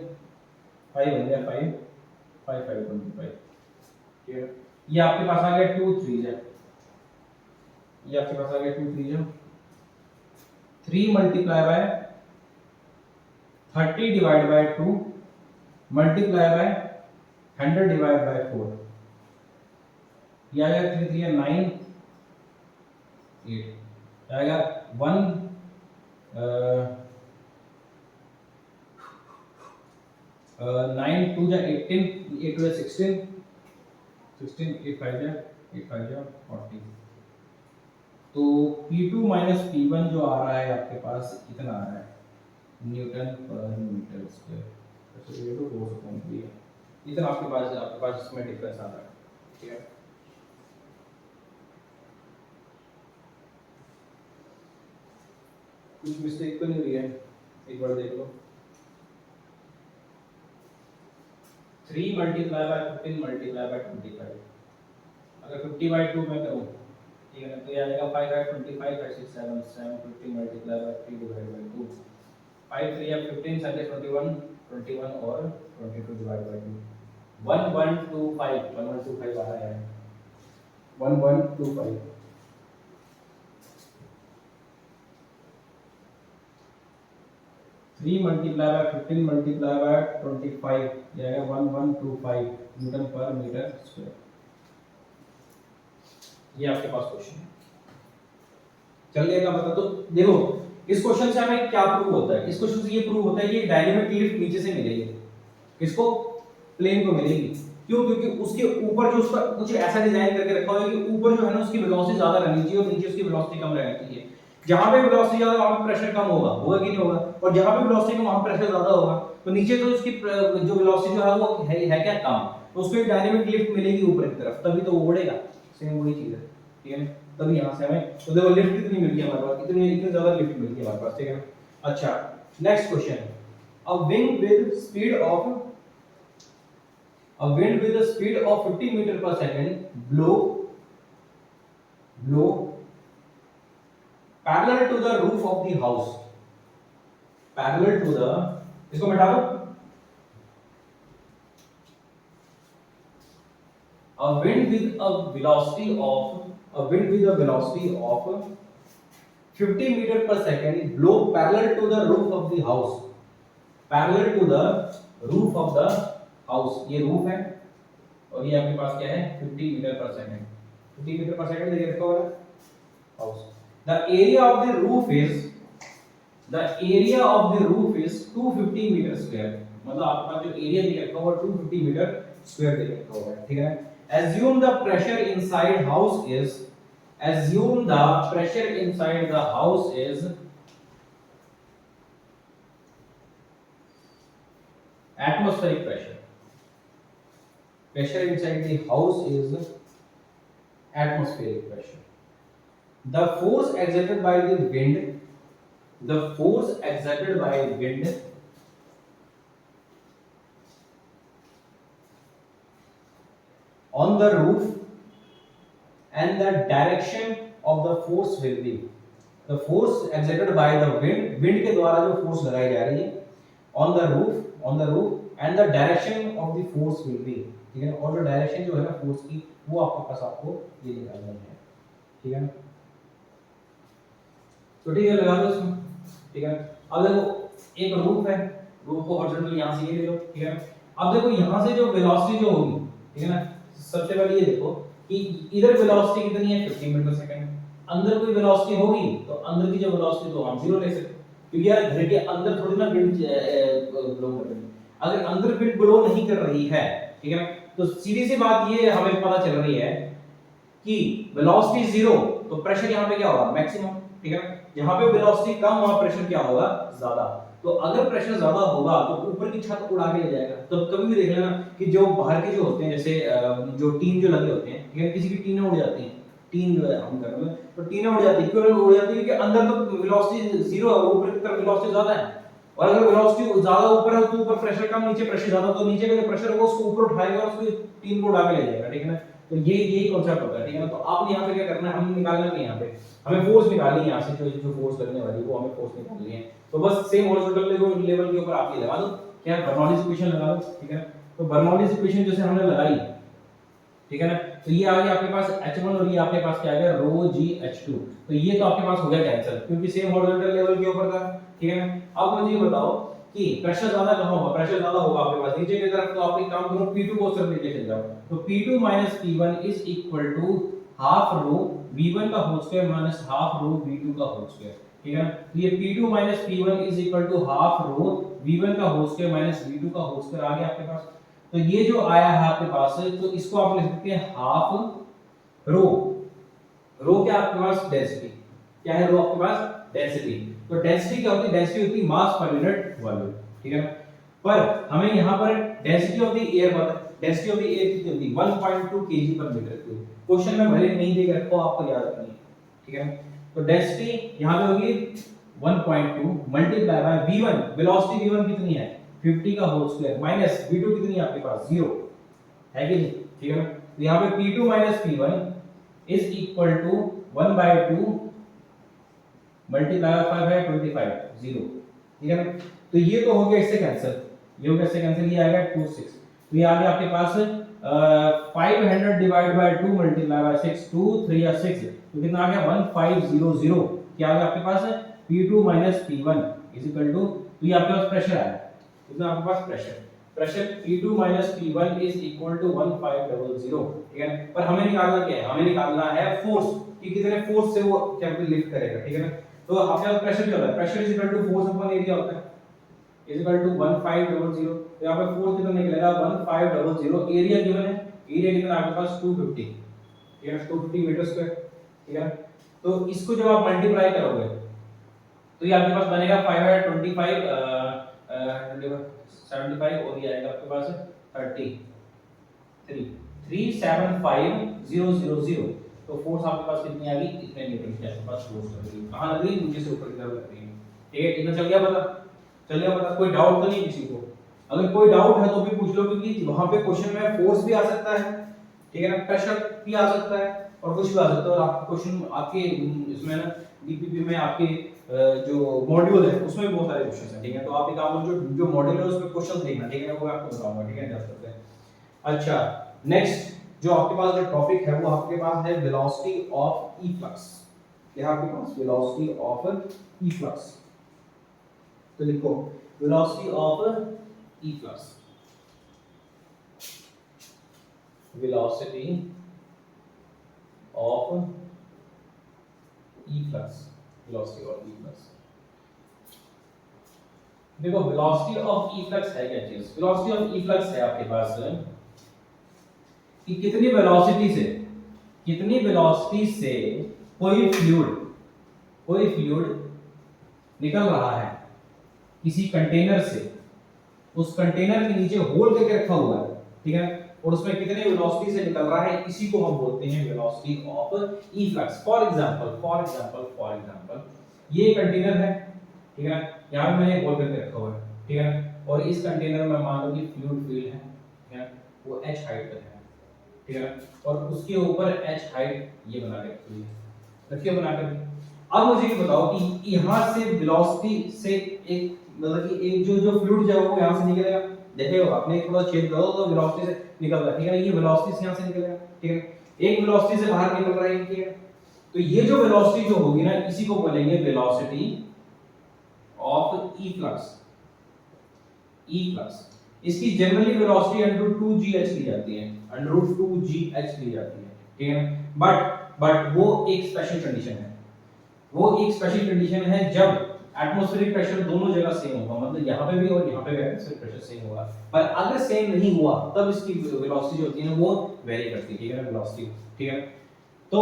5 बन गया, 5 5 5 25, ठीक है। ये आपके पास आ गया 2 3 जा, ये आपके पास आ गया 2 3 जा, 3 multiply by 30 divide by 2 multiply by 100 divide by 4, ये आ गया 3 3 9 8, आएगा 1 9 2 जा 18, 8 2 16 16 8 5 जा 8 5 जा 40। तो P2 माइनस P1 जो आ रहा है आपके पास कितना आ रहा है, न्यूटन पर मीटर स्क्वायर। तो ये तो 200 है, इतना आपके पास इसमें डिफरेंस आ रहा है, ठीक है। कुछ मिस्टेक तो नहीं हुई है, एक बार देख लो। 3 मल्टीप्लाई बाय 15 मल्टीप्लाई बाय 25, अगर 50 बाय 2 मैं करूं, ठीक है ना, तो ये आएगा 5 by 25 5 6 7 7 50 multiply by 3 divide by 2, 5 3 या 15 7 21 21 और 22 डिवाइड बाय 2, 1125 1125 आ रहा है, 1125। 3 मल्टीप्लाई बाय 15 मल्टीप्लाई बाय 25, ये आएगा 1125 न्यूटन पर मीटर स्क्वायर। ये आपके पास क्वेश्चन है, चलिएगा बता। तो देखो इस क्वेश्चन से हमें क्या प्रूव होता है, इस क्वेश्चन से ये प्रूव होता है कि डायनेमिक लिफ्ट नीचे से मिलेगी, किसको, प्लेन को मिलेगी। क्यों, क्योंकि उसके ऊपर जो उसका कुछ ऐसा डिजाइन करके रखा हुआ है कि ऊपर जो है ना उसकी वेलोसिटी ज्यादा रहनी चाहिए और नीचे उसकी वेलोसिटी कम रहनी चाहिए। जहां पे वेलोसिटी ज्यादा वहां पे प्रेशर कम होगा, होगा कि नहीं होगा, और जहां पे वेलोसिटी कम वहां प्रेशर ज्यादा होगा। तो नीचे तो उसकी जो वेलोसिटी जो है वो है क्या, कम, तो उसको एक डायनेमिक लिफ्ट मिलेगी ऊपर की तरफ, तभी तो वो उड़ेगा। सेम वही चीज है, ठीक है। तभी यहां से हमें तो देखो लिफ्ट कितनी मिल गई हमारे पास, इतनी ज्यादा लिफ्ट मिल गई हमारे पास, ठीक है। अच्छा next question, a wind with speed of a wind with a speed of 50 meter per second blow parallel to the roof of the house, parallel to the, इसको मिटा दो, a wind with a velocity of 50 meter per second blow parallel to the roof of the house, parallel to the roof of the house, ये रूफ है और ये आपके पास क्या है 50 मीटर पर सेकंड, 50 मीटर पर सेकंड देखिए रखा हुआ है house. The area of the roof is 250 metre square, मतलब आपका जो एरिया दिया रखा हुआ 250 मीटर स्क्वायर दिया रखा हुआ है, ठीक है। assume the pressure inside house is atmospheric pressure inside the house is atmospheric pressure. The force exerted by the wind on the roof and the direction of the force will be, the force exerted by the wind के द्वारा जो force लगाई जा रही है on the roof and the direction of the force will be, ठीक है। और जो डायरेक्शन जो है ना फोर्स की वो आपके पास आपको ये निकालना है, ठीक है ना। तो ठीक है, लगा दो इसमें, ठीक है। अब देखो एक रूफ है, रूफ को हॉरिजॉन्टल यहां से ये ले लो, ठीक है। अब देखो यहां से जो वेलोसिटी जो होगी, ठीक है ना, सबसे पहले ये देखो कि इधर वेलोसिटी कितनी है 50 मीटर पर सेकंड, अंदर कोई वेलोसिटी होगी तो अंदर की जो वेलोसिटी तो हम जीरो ले सकते हैं, क्योंकि यार घर के अंदर थोड़ी ना विंड ब्लो कर रही है। अगर अंदर विंड ब्लो नहीं कर रही है, ठीक है ना, तो सीधी सी बात ये हमें पता चल रही है कि वेलोसिटी जीरो तो प्रेशर यहाँ पे क्या होगा, मैक्सिमम, ठीक है। जहां पे वेलोसिटी कम वहां प्रेशर क्या होगा, ज्यादा। तो अगर प्रेशर ज्यादा होगा तो ऊपर की छत उड़ा के ले जाएगा। तो कभी भी देख लेना कि जो बाहर के जो होते हैं, जैसे जो टीन जो लगे होते हैं, ठीक है, किसी की टीनें उड़ जाती हैं, टीन जो है हम कर रहे हैं तो टीनें उड़ जाती है, क्यों उड़ जाती है, क्योंकि अंदर तो वेलोसिटी जीरो है, ऊपर की तरफ वेलोसिटी ज्यादा है, और अगर वेलोसिटी ज्यादा ऊपर है तो ऊपर प्रेशर कम, नीचे प्रेशर ज्यादा तो नीचे का जो प्रेशर होगा उसको ऊपर उठाएगा और उसको टीम को उठा के ले जाएगा, ठीक है ना। तो ये यही कॉन्सेप्ट होता है, ठीक है ना। तो आप यहाँ पे क्या करना है, हम निकालना नहीं, यहाँ पे हमें फोर्स निकालनी है, यहाँ से जो जो फोर्स लगने वाली है वो हमें फोर्स निकालनी है। तो बस सेम हॉरिजॉन्टल लेवल के ऊपर आप ये लगा दो, क्या बर्नौलीज इक्वेशन लगा दो, ठीक है ना। तो बर्नौलीज इक्वेशन जैसे हमने लगाई, ठीक है ना, तो ये आ गया आपके पास H1 और ये आपके पास क्या आ गया रो जी H2। तो ये तो आपके पास हो गया कैंसिल क्योंकि सेम हॉरिजॉन्टल लेवल के ऊपर था, ठीक है ना। अब मुझे ये बताओ कि प्रेशर ज्यादा कहां होगा, प्रेशर ज्यादा होगा आपके पास नीचे की तरफ, तो आप एक काम करो P2 को उस तरफ लेके चल जाओ। तो P2 P1 is equal to half rho V1 का whole square minus half rho V2 का होल स्क्वायर, ठीक है ना। तो ये P2 P1 is equal to half rho V1 का होल स्क्वायर माइनस V2 का होल स्क्वायर आ गया आपके पास। तो ये जो आया है आपके पास, तो इसको आप लिख सकते हैं हाफ रो, रो क्या आपके पास डेंसिटी, क्या है रो आपके पास डेंसिटी। तो डेंसिटी क्या होती है, डेंसिटी होती है मास पर यूनिट वॉल्यूम, ठीक है ना। पर हमें यहां पर डेंसिटी ऑफ द एयर पता है, डेंसिटी ऑफ द एयर कितनी होती है 1.2 kg पर मीटर क्यूब। क्वेश्चन में भले नहीं देगा, रखो आपको याद रखनी है, ठीक है ना। तो डेंसिटी यहां पे होगी 1.2 multiply by v1, velocity v1 कितनी है 50 का होल स्क्वायर माइनस v2 कितनी है आपके पास 0 है कि नहीं, ठीक है ना। तो यहां पे P2 P1 is equal to 1/2 multiply by 5 है 25 0, ठीक है ना। तो ये तो हो गया इससे कैंसिल, ये हो गया इससे कैंसिल, ये आएगा 26। तो ये आ गया आपके पास 500 डिवाइड बाय 2 मल्टीप्लाई बाय 6 2 3 या 6, तो कितना आ गया 1500। क्या आ गया आपके पास P2 P1 is equal to, तो ये आपके पास प्रेशर आया, कितना आपके पास pressure, pressure P2 P1 is equal to 1500, ठीक है ना। पर हमें निकालना क्या है, हमें निकालना है फोर्स कि कितने फोर्स से वो कैपिटल लिफ्ट करेगा, ठीक है ना। तो आपके पास प्रेशर क्या होता है, pressure is equal to force upon area होता है, इज इक्वल टू 1500। तो यहां पे फोर्स कितना निकलेगा 1500, एरिया गिवन है, एरिया कितना आपके पास 250, ठीक है 250 मीटर स्क्वायर, ठीक है। तो इसको जब आप मल्टीप्लाई करोगे तो ये आपके पास बनेगा 525 75 और ये आएगा आपके पास 33 375000। तो फोर्स आपके पास कितनी आ गई, इतने न्यूटन की आपके पास फोर्स लग रही है, कहां लग रही है नीचे से ऊपर की तरफ लग रही है, ठीक है। इतना चल गया पता, चल गया पता, कोई डाउट तो नहीं किसी को। अगर कोई डाउट है तो भी पूछ लो क्योंकि वहां पे क्वेश्चन में फोर्स भी आ सकता है, ठीक है ना, प्रेशर भी आ सकता है और कुछ भी आ सकता है। और आपका क्वेश्चन आपके इसमें ना डीपीपी में आपके जो मॉड्यूल है उसमें भी बहुत सारे क्वेश्चंस हैं, ठीक है। तो आप एक काम जो जो मॉड्यूल है उसमें क्वेश्चंस देखना, ठीक है ना, वो मैं आपको बताऊंगा, ठीक है, जस्ट करते हैं। अच्छा, नेक्स्ट जो आपके पास जो टॉपिक है वो आपके पास है वेलोसिटी ऑफ ई फ्लक्स। क्या आपके पास वेलोसिटी ऑफ ई फ्लक्स, तो लिखो velocity of E flux, velocity of E flux, velocity of E flux. देखो वेलोसिटी ऑफ ई फ्लक्स है क्या चीज, वेलोसिटी ऑफ ई फ्लक्स है आपके पास कि कितनी वेलोसिटी से कोई फ्लूइड निकल रहा है किसी कंटेनर से, उस कंटेनर के नीचे होल करके रखा हुआ है, ठीक है, और उसमें कितने वेलोसिटी से निकल रहा है, इसी को हम बोलते हैं velocity of E flux. For example ये कंटेनर है, ठीक है ना, यहां पे मैंने होल करके रखा हुआ है, ठीक है ना, और इस कंटेनर में मान लो कि फ्लूइड फील्ड है, ठीक है, वो h हाइट पर है, ठीक है, और उसके ऊपर h हाइट ये बना के रखी है, रखिए बना कर। अब मुझे ये बताओ कि यहां से वेलोसिटी से एक मतलब कि एक जो फ्लूइड है वो यहां से निकलेगा, देखिए आपने थोड़ा छेद करो तो वेलोसिटी से निकल रहा है, ठीक है, ये वेलोसिटी से यहां से निकलेगा, ठीक है, एक वेलोसिटी से बाहर निकल रहा है, ठीक है। तो ये जो वेलोसिटी जो होगी ना इसी को बोलेंगे वेलोसिटी ऑफ ई फ्लक्स। इसकी जनरली वेलोसिटी √2gh ली जाती है, √2gh ली जाती है, ठीक है ना। बट वो एक स्पेशल कंडीशन है जब एटमॉस्फेरिक प्रेशर दोनों जगह सेम होगा, मतलब यहाँ पे भी और यहाँ पे भी एटमॉस्फेरिक प्रेशर सेम होगा। पर अगर सेम नहीं हुआ तब इसकी वेलोसिटी जो होती है ना वो वेरी करती है, ठीक है ना, वेलोसिटी, ठीक है। तो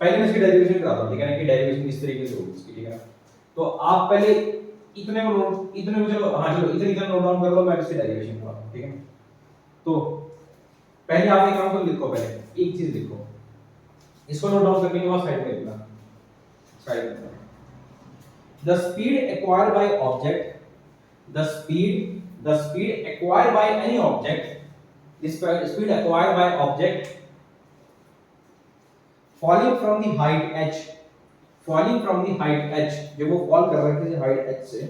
पहले मैं इसकी डेरिवेशन कराता हूं, ठीक है ना, कि डेरिवेशन किस तरीके से होगी इसकी, ठीक है ना। तो आप पहले इतने को चलो, हां चलो इतना नोट डाउन कर लो, मैं इसकी डेरिवेशन कराता हूं, ठीक है। तो पहले आप एक काम को लिखो, पहले एक चीज लिखो, इसको नोट डाउन करने के बाद साइड में लिखना, साइड में the speed acquired by object the speed acquired by any object, the speed acquired by object falling from the height h, falling from the height h, जब वो फॉल कर रहा है किसी हाइट h से,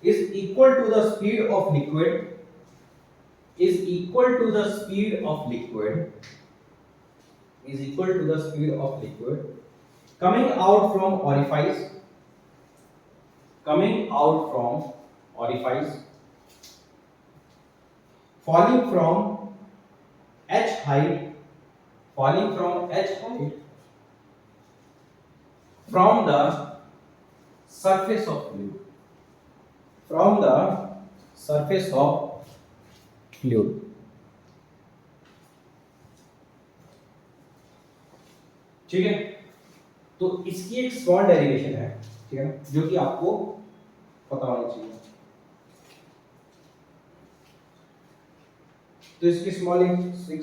is equal to the speed of liquid, is equal to the speed of liquid, is equal to the speed of liquid coming out from orifice, coming out from orifice, falling from h height, falling from h height from the surface of fluid, from the surface of fluid. ठीक है, तो इसकी एक स्मॉल डेरिवेशन है, ठीक है, जो कि आपको पता होना चाहिए। तो इसकी एक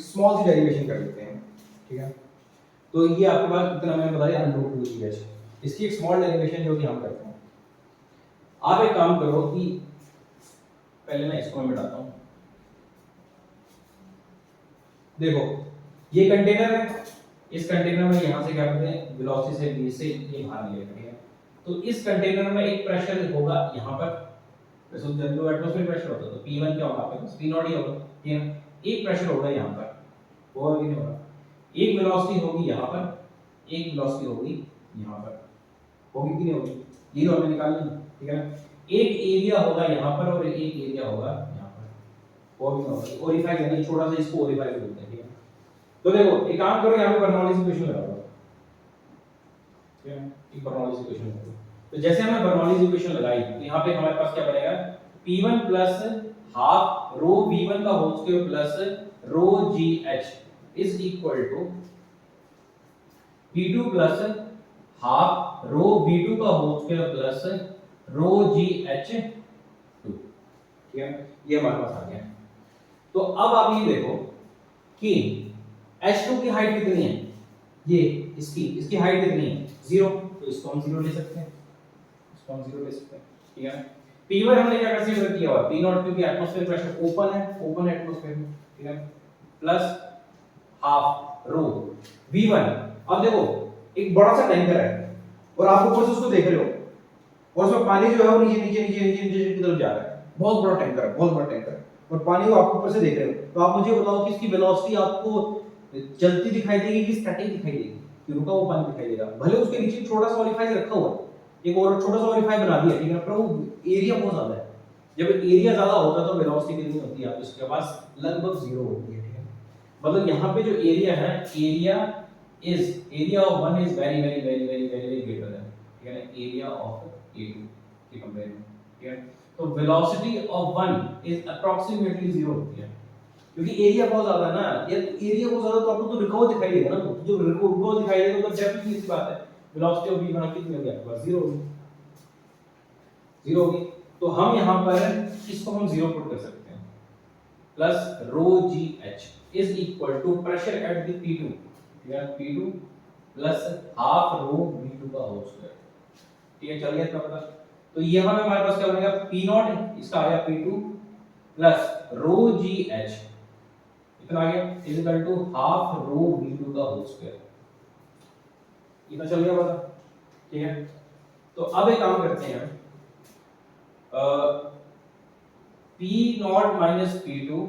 स्मॉल सी डेरिवेशन कर लेते हैं, ठीक है। तो ये आपके पास कितना मैंने बताया √2gh, इसकी एक स्मॉल डेरिवेशन जो कि हम करते हैं। आप एक काम करो कि पहले मैं इसको मिटाता हूं। देखो ये कंटेनर है, इस कंटेनर में यहां से क्या करते हैं, वेलोसिटी से v से ये बाहर निकलेगा, ठीक है। तो इस कंटेनर में एक प्रेशर होगा यहां पर, वैसे जो एटमॉस्फेरिक प्रेशर होता है तो P1 क्या होगा आपके पास, P0 ही होगा, ठीक है। एक प्रेशर होगा यहां पर, और भी नहीं होगा। एक वेलोसिटी होगी यहां पर, एक वेलोसिटी होगी यहां पर, होगी कि नहीं होगी, ये तो हमें निकालनी है, ठीक है ना। एक एरिया होगा यहां पर और एक एरिया होगा यहां पर, वो भी होगा। ओरिफाइस यानी छोटा सा, इसको ओरिफाइस बोलते हैं, ठीक है। तो देखो एक काम करो, यहां पे बर्नौलीज इक्वेशन लगा दो, ठीक है, एक बर्नौलीज इक्वेशन लगा दो। तो जैसे हमने बर्नौलीज इक्वेशन लगाई तो यहां पे हमारे पास क्या बनेगा, P1 plus half rho V1 का whole square plus rho GH is equal to P2 plus half rho V2 का होल स्क्वायर प्लस रो GH2, ठीक है। ये हमारे पास आ गया। तो अब आप ये देखो कि H2 की हाइट कितनी है, ये इसकी हाइट कितनी है, 0, तो इसको हम 0 ले सकते हैं, इसको हम 0 ले सकते हैं, ठीक है। P1 हमने क्या कंसीडर किया हुआ, P0 क्योंकि एटमॉस्फेरिक प्रेशर ओपन है, ओपन एटमॉस्फेयर में, ठीक है, प्लस हाफ रो V1। अब देखो एक बड़ा सा टैंकर है और आप ऊपर से उसको देख रहे हो और उसमें पानी जो है वो नीचे नीचे नीचे नीचे नीचे की तरफ जा रहा है, बहुत बड़ा टैंकर है, बहुत बड़ा टैंकर है, और पानी को आप ऊपर से देख रहे हो। तो आप मुझे बताओ कि इसकी वेलोसिटी आपको चलती दिखाई देगी कि स्टैटिक दिखाई देगी, कि रुका हुआ पानी दिखाई देगा। भले उसके नीचे छोटा सा ओरिफाइस रखा हुआ है, एक और छोटा सा ओरिफाइस बना दिया, ठीक है, पर वो एरिया बहुत ज्यादा है। जब एरिया ज्यादा होता है तो वेलोसिटी कितनी होती है, उसके पास लगभग 0 होती है, ठीक है। मतलब यहाँ पे जो एरिया है, area of one is very very very very very greater than, ठीक है ना, एरिया ऑफ A2 के कंपेयर में, ठीक है। तो velocity of one is approximately 0 होती है, क्योंकि एरिया बहुत ज्यादा है ना। ये एरिया बहुत ज्यादा तो आपको तो रुकाव दिखाई देगा ना, तो जो रुकाव दिखाई देगा तो डेफिनेटली इस बात है वेलोसिटी ऑफ v1 कितनी होगी आपके पास, 0 होगी, 0 होगी। तो हम यहां पर इसको हम 0 पुट कर सकते हैं, plus rho GH is equal to pressure at the P2, ठीक है, P2 plus half rho V2 का होल स्क्वायर, ठीक है। चल गया इतना पता। तो यहां पे हमारे पास क्या बनेगा, P0 इसका आ गया P2 प्लस रो GH इतना आ गया is equal to half rho V2 का होल स्क्वायर, इतना चल गया पता, ठीक है। तो अब एक काम करते हैं, P0 minus P2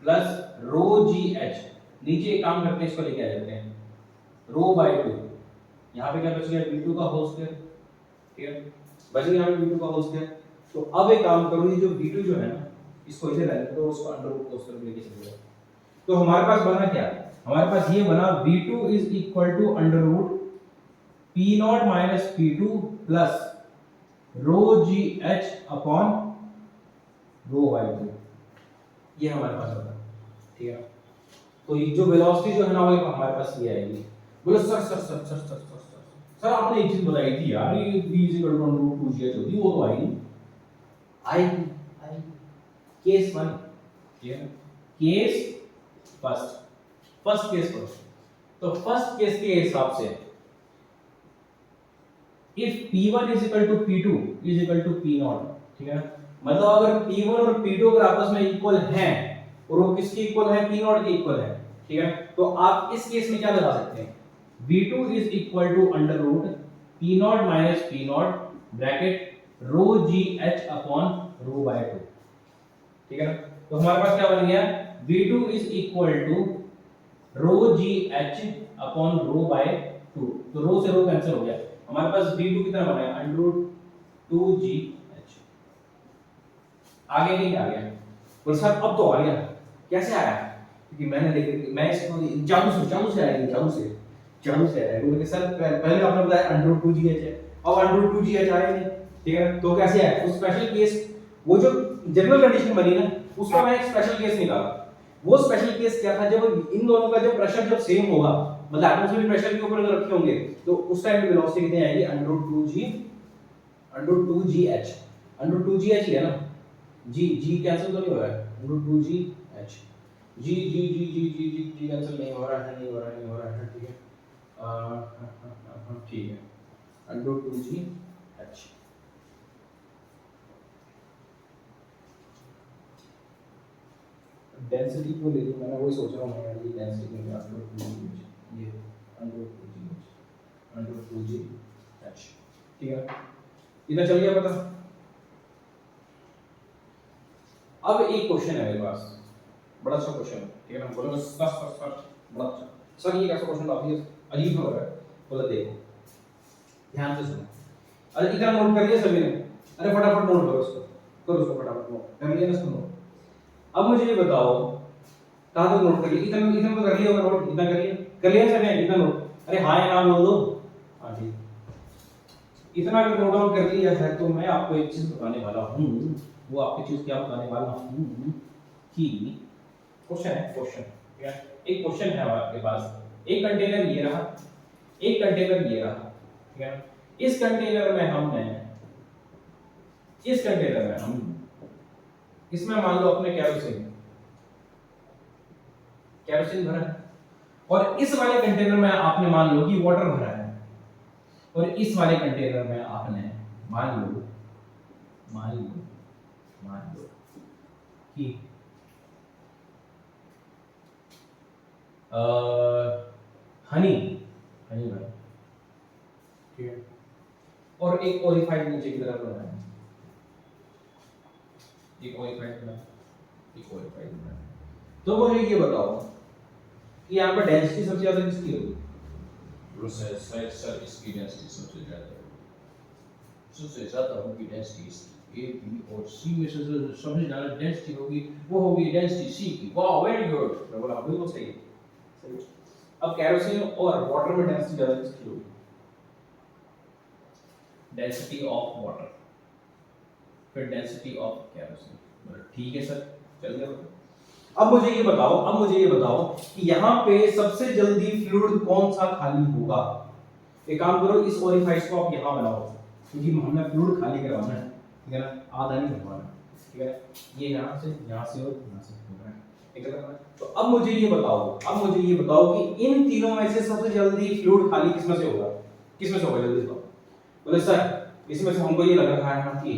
plus rho GH, नीचे एक काम करते हैं, इसको लेके आ जाते हैं, रो बाय 2, यहाँ पे क्या बच गया, V2 का होल स्क्वायर, ठीक है, बच गया हमें V2 का होल स्क्वायर। तो अब एक काम करो, ये जो V2 जो है ना, इसको इधर ला लेते हो, उसको अंडर रूट को उस तरफ लेके चले जाओ। तो हमारे पास बना क्या, हमारे पास ये बना V2 is equal to under root P0 minus P2 plus rho GH upon rho by 2, ये हमारे पास बना, ठीक है। तो ये जो वेलोसिटी जो है ना वो हमारे पास ये आएगी। बोलो sir sir sir sir sir sir sir आपने एक चीज बताई थी यार, ये v √2gh होती, वो तो आई नहीं, आएगी आएगी। केस 1, ठीक है, केस फर्स्ट केस फर्स्ट। तो फर्स्ट केस के हिसाब से if P1 is equal to P2 is equal to P0, ठीक है ना, मतलब अगर P1 और P2 अगर आपस में इक्वल हैं और वो किसके इक्वल है, P नॉट के इक्वल है, ठीक है, तो आप इस केस में क्या लगा सकते हैं, V2 is equal to under root P naught minus P naught bracket rho g h upon rho by 2, ठीक है ना। तो हमारे पास क्या बन गया, V2 is equal to rho g h upon rho by 2, तो रो से रो कैंसिल हो गया, हमारे पास V2 कितना बना है, अंडर रूट 2GH। आगे नहीं आ गया, बोल सर अब तो आ गया, कैसे आया, क्योंकि मैंने देख मैं इसको चालू से आया, चालू से आया, बोले सर पहले आपने बताया अंडर रूट 2GH है, अब अंडर रूट 2GH आया नहीं, ठीक है, तो कैसे आया, उस स्पेशल केस, वो जो जनरल कंडीशन बनी ना उसका मैंने एक स्पेशल केस निकाला, वो स्पेशल केस क्या था, जब इन दोनों का जो प्रेशर जब सेम होगा, मतलब एटमॉस्फेरिक प्रेशर के ऊपर अगर रखे होंगे, तो उस टाइम पे वेलोसिटी कितनी आएगी, under root 2GH, under root 2GH ही है ना, जी कैंसिल तो नहीं हो रहा है, अंडर रूट 2GH, जी कैंसिल नहीं हो रहा है, ठीक है, ठीक है, अंडर रूट 2GH। डेंसिटी को ले लो, मैंने वही सोच रहा हूँ मैं, ये डेंसिटी में अंडर रूट 2GH, ये अंडर रूट 2GH, ठीक है, इतना चल गया पता। अब एक क्वेश्चन है मेरे पास, बड़ा अच्छा क्वेश्चन है, ठीक है ना, बोलो सर बड़ा अच्छा सर, ये कैसा क्वेश्चन काफी अजीब लग रहा है, बोला देखो ध्यान से सुनो, अरे इतना नोट कर लिया सभी ने, अरे फटाफट नोट करो उसको फटाफट नोट कर लिया ना, सुनो। अब मुझे ये बताओ कहाँ तक नोट कर लिया, इतना इतना तो कर लिया होगा नोट, इतना कर लिया सर ने इतना नोट, अरे हाँ या ना बोल दो, हाँ ठीक, इतना अगर नोट डाउन कर लिया है तो मैं आपको एक चीज बताने वाला हूँ, वो आपकी चीज क्या बताने वाला हूँ कि क्वेश्चन ठीक है, एक क्वेश्चन है आपके पास, एक कंटेनर ये रहा, एक कंटेनर ये रहा, ठीक है, इस कंटेनर में हमने, इस कंटेनर में हम इसमें मान लो अपने केरोसिन भरा है, और इस वाले कंटेनर में आपने मान लो कि वाटर भरा है, और इस वाले कंटेनर में आपने मान लो कि हनी भरा, ठीक है, और एक ओरिफाइड नीचे की तरफ बना है, एक ओरिफाइड बना है, तो मुझे ये बताओ कि यहाँ पर डेंसिटी सबसे ज्यादा किसकी होगी, सर इसकी डेंसिटी सबसे ज्यादा होगी, डेंसिटी इसकी ए बी और सी में से जो सबसे ज्यादा डेंसिटी होगी वो होगी डेंसिटी सी की, वाह वेरी गुड, मैं बोला बिल्कुल सही है, सही। अब केरोसिन और वाटर में डेंसिटी ज्यादा किसकी होगी, डेंसिटी ऑफ वाटर फिर डेंसिटी ऑफ केरोसिन, बोला ठीक है सर, चल गया। अब मुझे ये बताओ कि यहाँ पे सबसे जल्दी फ्लूइड कौन सा खाली होगा, एक काम करो, इस ओरिफाइस को आप यहाँ बनाओ, क्योंकि हमें फ्लूइड खाली करवाना है, ठीक है ना, आधा नहीं करवाना, ठीक है, ये यहाँ से और यहाँ से होना है, ठीक है। तो अब मुझे ये बताओ कि इन तीनों में से सबसे जल्दी फ्लूइड खाली किसमें से होगा, जल्दी बताओ, बोले सर इसमें से हमको ये लग रहा है कि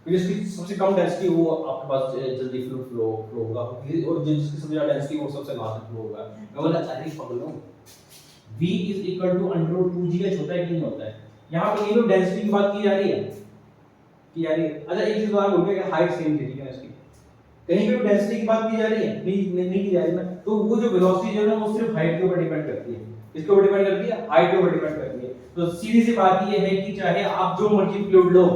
जिसकी सबसे कम डेंसिटी वो आपके पास जल्दी फ्लो होगा, और जिसकी सबसे ज्यादा डेंसिटी वो सबसे लास्ट फ्लो होगा। मैं बोला अरे पगलो, V is equal to under root 2GH होता है कि नहीं होता है, यहाँ पे ये जो डेंसिटी की बात की जा रही है, अच्छा एक चीज और बोल के हाइट सेम थी, ठीक है इसकी, कहीं पे डेंसिटी की बात की जा रही है, नहीं की जा रही ना, तो वो जो वेलोसिटी जो है वो सिर्फ हाइट के ऊपर डिपेंड करती है, इसके ऊपर डिपेंड करती है, हाइट के ऊपर डिपेंड करती है। तो सीधी सी बात ये है कि चाहे आप जो मर्जी फ्लूइड लो,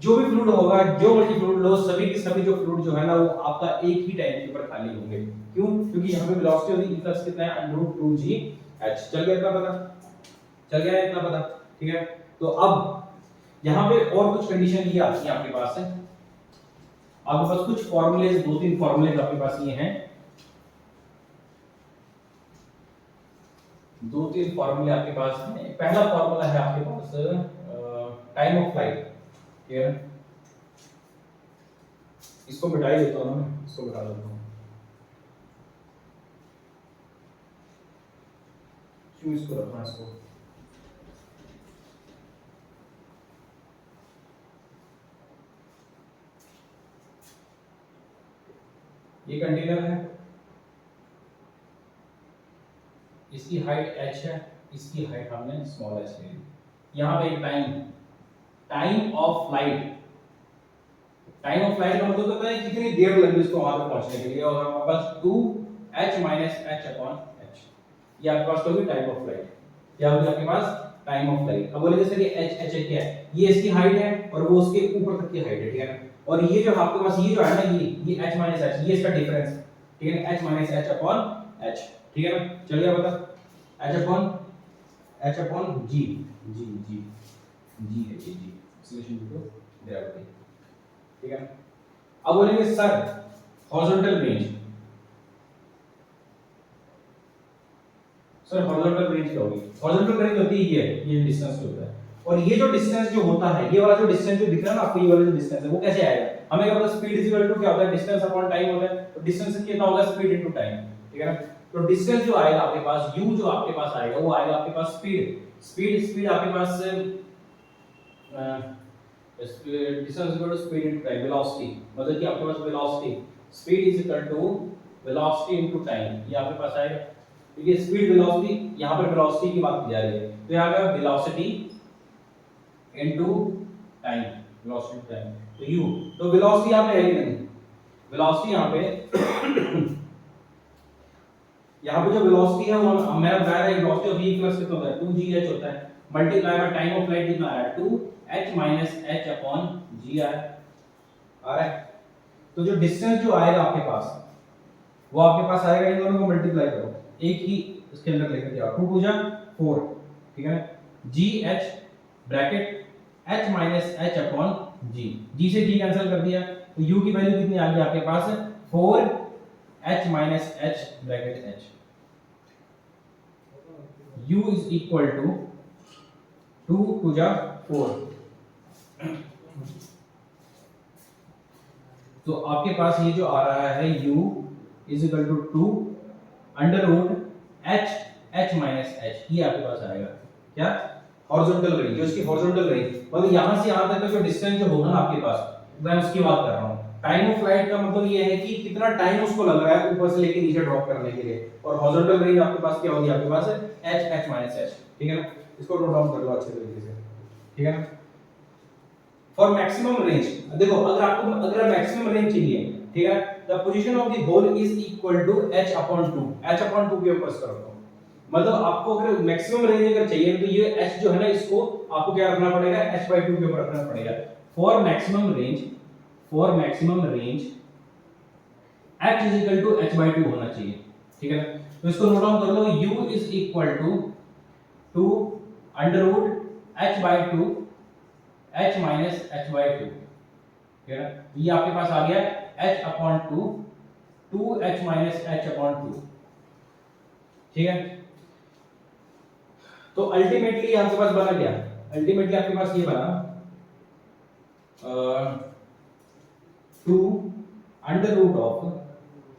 जो भी फ्लूइड होगा, जो मर्जी फ्लूइड लो, सभी के सभी जो फ्लूइड जो है ना वो आपका एक ही टाइम के ऊपर खाली होंगे, क्यों, क्योंकि यहाँ पे वेलोसिटी होगी इक्वल्स कितना है अंडर रूट 2GH, चल गया इतना पता, ठीक है। तो अब यहाँ पे और कुछ कंडीशन ये आती है आपके पास है, आपके पास कुछ फॉर्मूलेज, दो तीन फॉर्मूलेज आपके पास ये हैं, दो तीन फॉर्मूले आपके पास हैं। पहला फॉर्मूला है आपके पास टाइम ऑफ फ्लाइट, ठीक है, इसको मिटा ही देता हूं ना, इसको मिटा देता हूं, क्यों इसको रखना, इसको ये कंटेनर है, इसकी हाइट h है, इसकी हाइट हमने स्मॉल h ले ली। यहाँ पे time of flight, time of flight का मतलब होता है कितनी देर लगी उसको वहां तक पहुंचने के लिए, और हमारे पास 2h - h/h, ये आपके पास होगी टाइम ऑफ फ्लाइट। क्या होगी आपके पास टाइम ऑफ फ्लाइट। अब बोले जैसे कि h क्या है, ये इसकी हाइट है और वो उसके ऊपर तक की हाइट है, ठीक है ना। और ये जो आपके पास ये जो है ना, ये h - h, ये इसका डिफरेंस, ठीक है ना, h - h/h, ठीक है ना। चल गया पता, h/g g g g है, ये g acceleration due to gravity, ठीक है ना। अब बोलेंगे sir horizontal range, sir horizontal range क्या होगी। हॉरिजॉन्टल रेंज होती है ये डिस्टेंस जो होता है, और ये जो डिस्टेंस जो होता है, ये वाला जो डिस्टेंस जो दिख रहा है ना आपको, ये वाला जो डिस्टेंस है वो कैसे आएगा। हमें क्या पता, स्पीड इज इक्वल टू क्या होता है, डिस्टेंस अपॉन टाइम होता है। तो डिस्टेंस कितना होगा, स्पीड इनटू टाइम, ठीक है ना। तो डिस्टेंस जो आएगा आपके पास, u जो आपके पास आएगा वो आएगा आपके पास स्पीड आपके पास distance equal to speed into time, velocity, मतलब कि आपके पास velocity, speed is equal to velocity into time, ये आपके पास आएगा। देखिए स्पीड वेलोसिटी, यहां पर वेलोसिटी की बात की जा रही है, तो यहां पे velocity into time, velocity time, तो u, तो वेलोसिटी यहां पे है ही नहीं, वेलोसिटी यहां पे यहाँ पे जो वेलोसिटी है वो मेरा बताया है, वेलोसिटी ऑफ v प्लस कितना होता है 2gh होता है, multiply by time of flight कितना आ रहा है 2h - h अपॉन g आ रहा है। तो जो डिस्टेंस जो आएगा आपके पास वो आपके पास आएगा, इन दोनों को मल्टीप्लाई करो, एक ही इसके अंदर लेकर जाओ, 2 2 जा 4, ठीक है ना। gh bracket h - h upon g से g कैंसिल कर दिया, तो u की वैल्यू कितनी आ गई आपके पास 4h - h bracket h, u is equal to 2 2 जा 4, तो आपके पास ये जो आ रहा है u is equal to 2 under root h ये आपके पास आएगा क्या, हॉरिजॉन्टल रेंज, जो इसकी हॉरिजॉन्टल रेंज, मतलब यहां से यहां तक का जो डिस्टेंस जो होगा ना आपके पास, मैं उसकी बात कर रहा हूं। टाइम ऑफ फ्लाइट का मतलब ये है कि कितना टाइम उसको लग रहा है ऊपर से लेके नीचे ड्रॉप करने के लिए, और हॉरिजॉन्टल रेंज आपके पास क्या होगी, आपके पास h, ठीक है ना। इसको नोट डाउन कर लो अच्छे तरीके से, ठीक है ना। फॉर मैक्सिमम रेंज, देखो अगर मैक्सिमम रेंज चाहिए, ठीक है, the position of the hole is equal to h/2 के ऊपर करो, मतलब आपको अगर मैक्सिमम रेंज अगर चाहिए तो ये h जो है ना, इसको आपको क्या रखना पड़ेगा, h/2 के ऊपर रखना पड़ेगा। For maximum range h is equal to h/2 होना चाहिए, ठीक है ना। तो इसको नोट डाउन कर लो, u is equal to 2 under root h/2 h - h/2, ठीक है ना। ये आपके पास आ गया h/2 2h - h/2, ठीक है। तो अल्टीमेटली आपके पास बना क्या, अल्टीमेटली आपके पास ये बना 2 अंडर रूट ऑफ,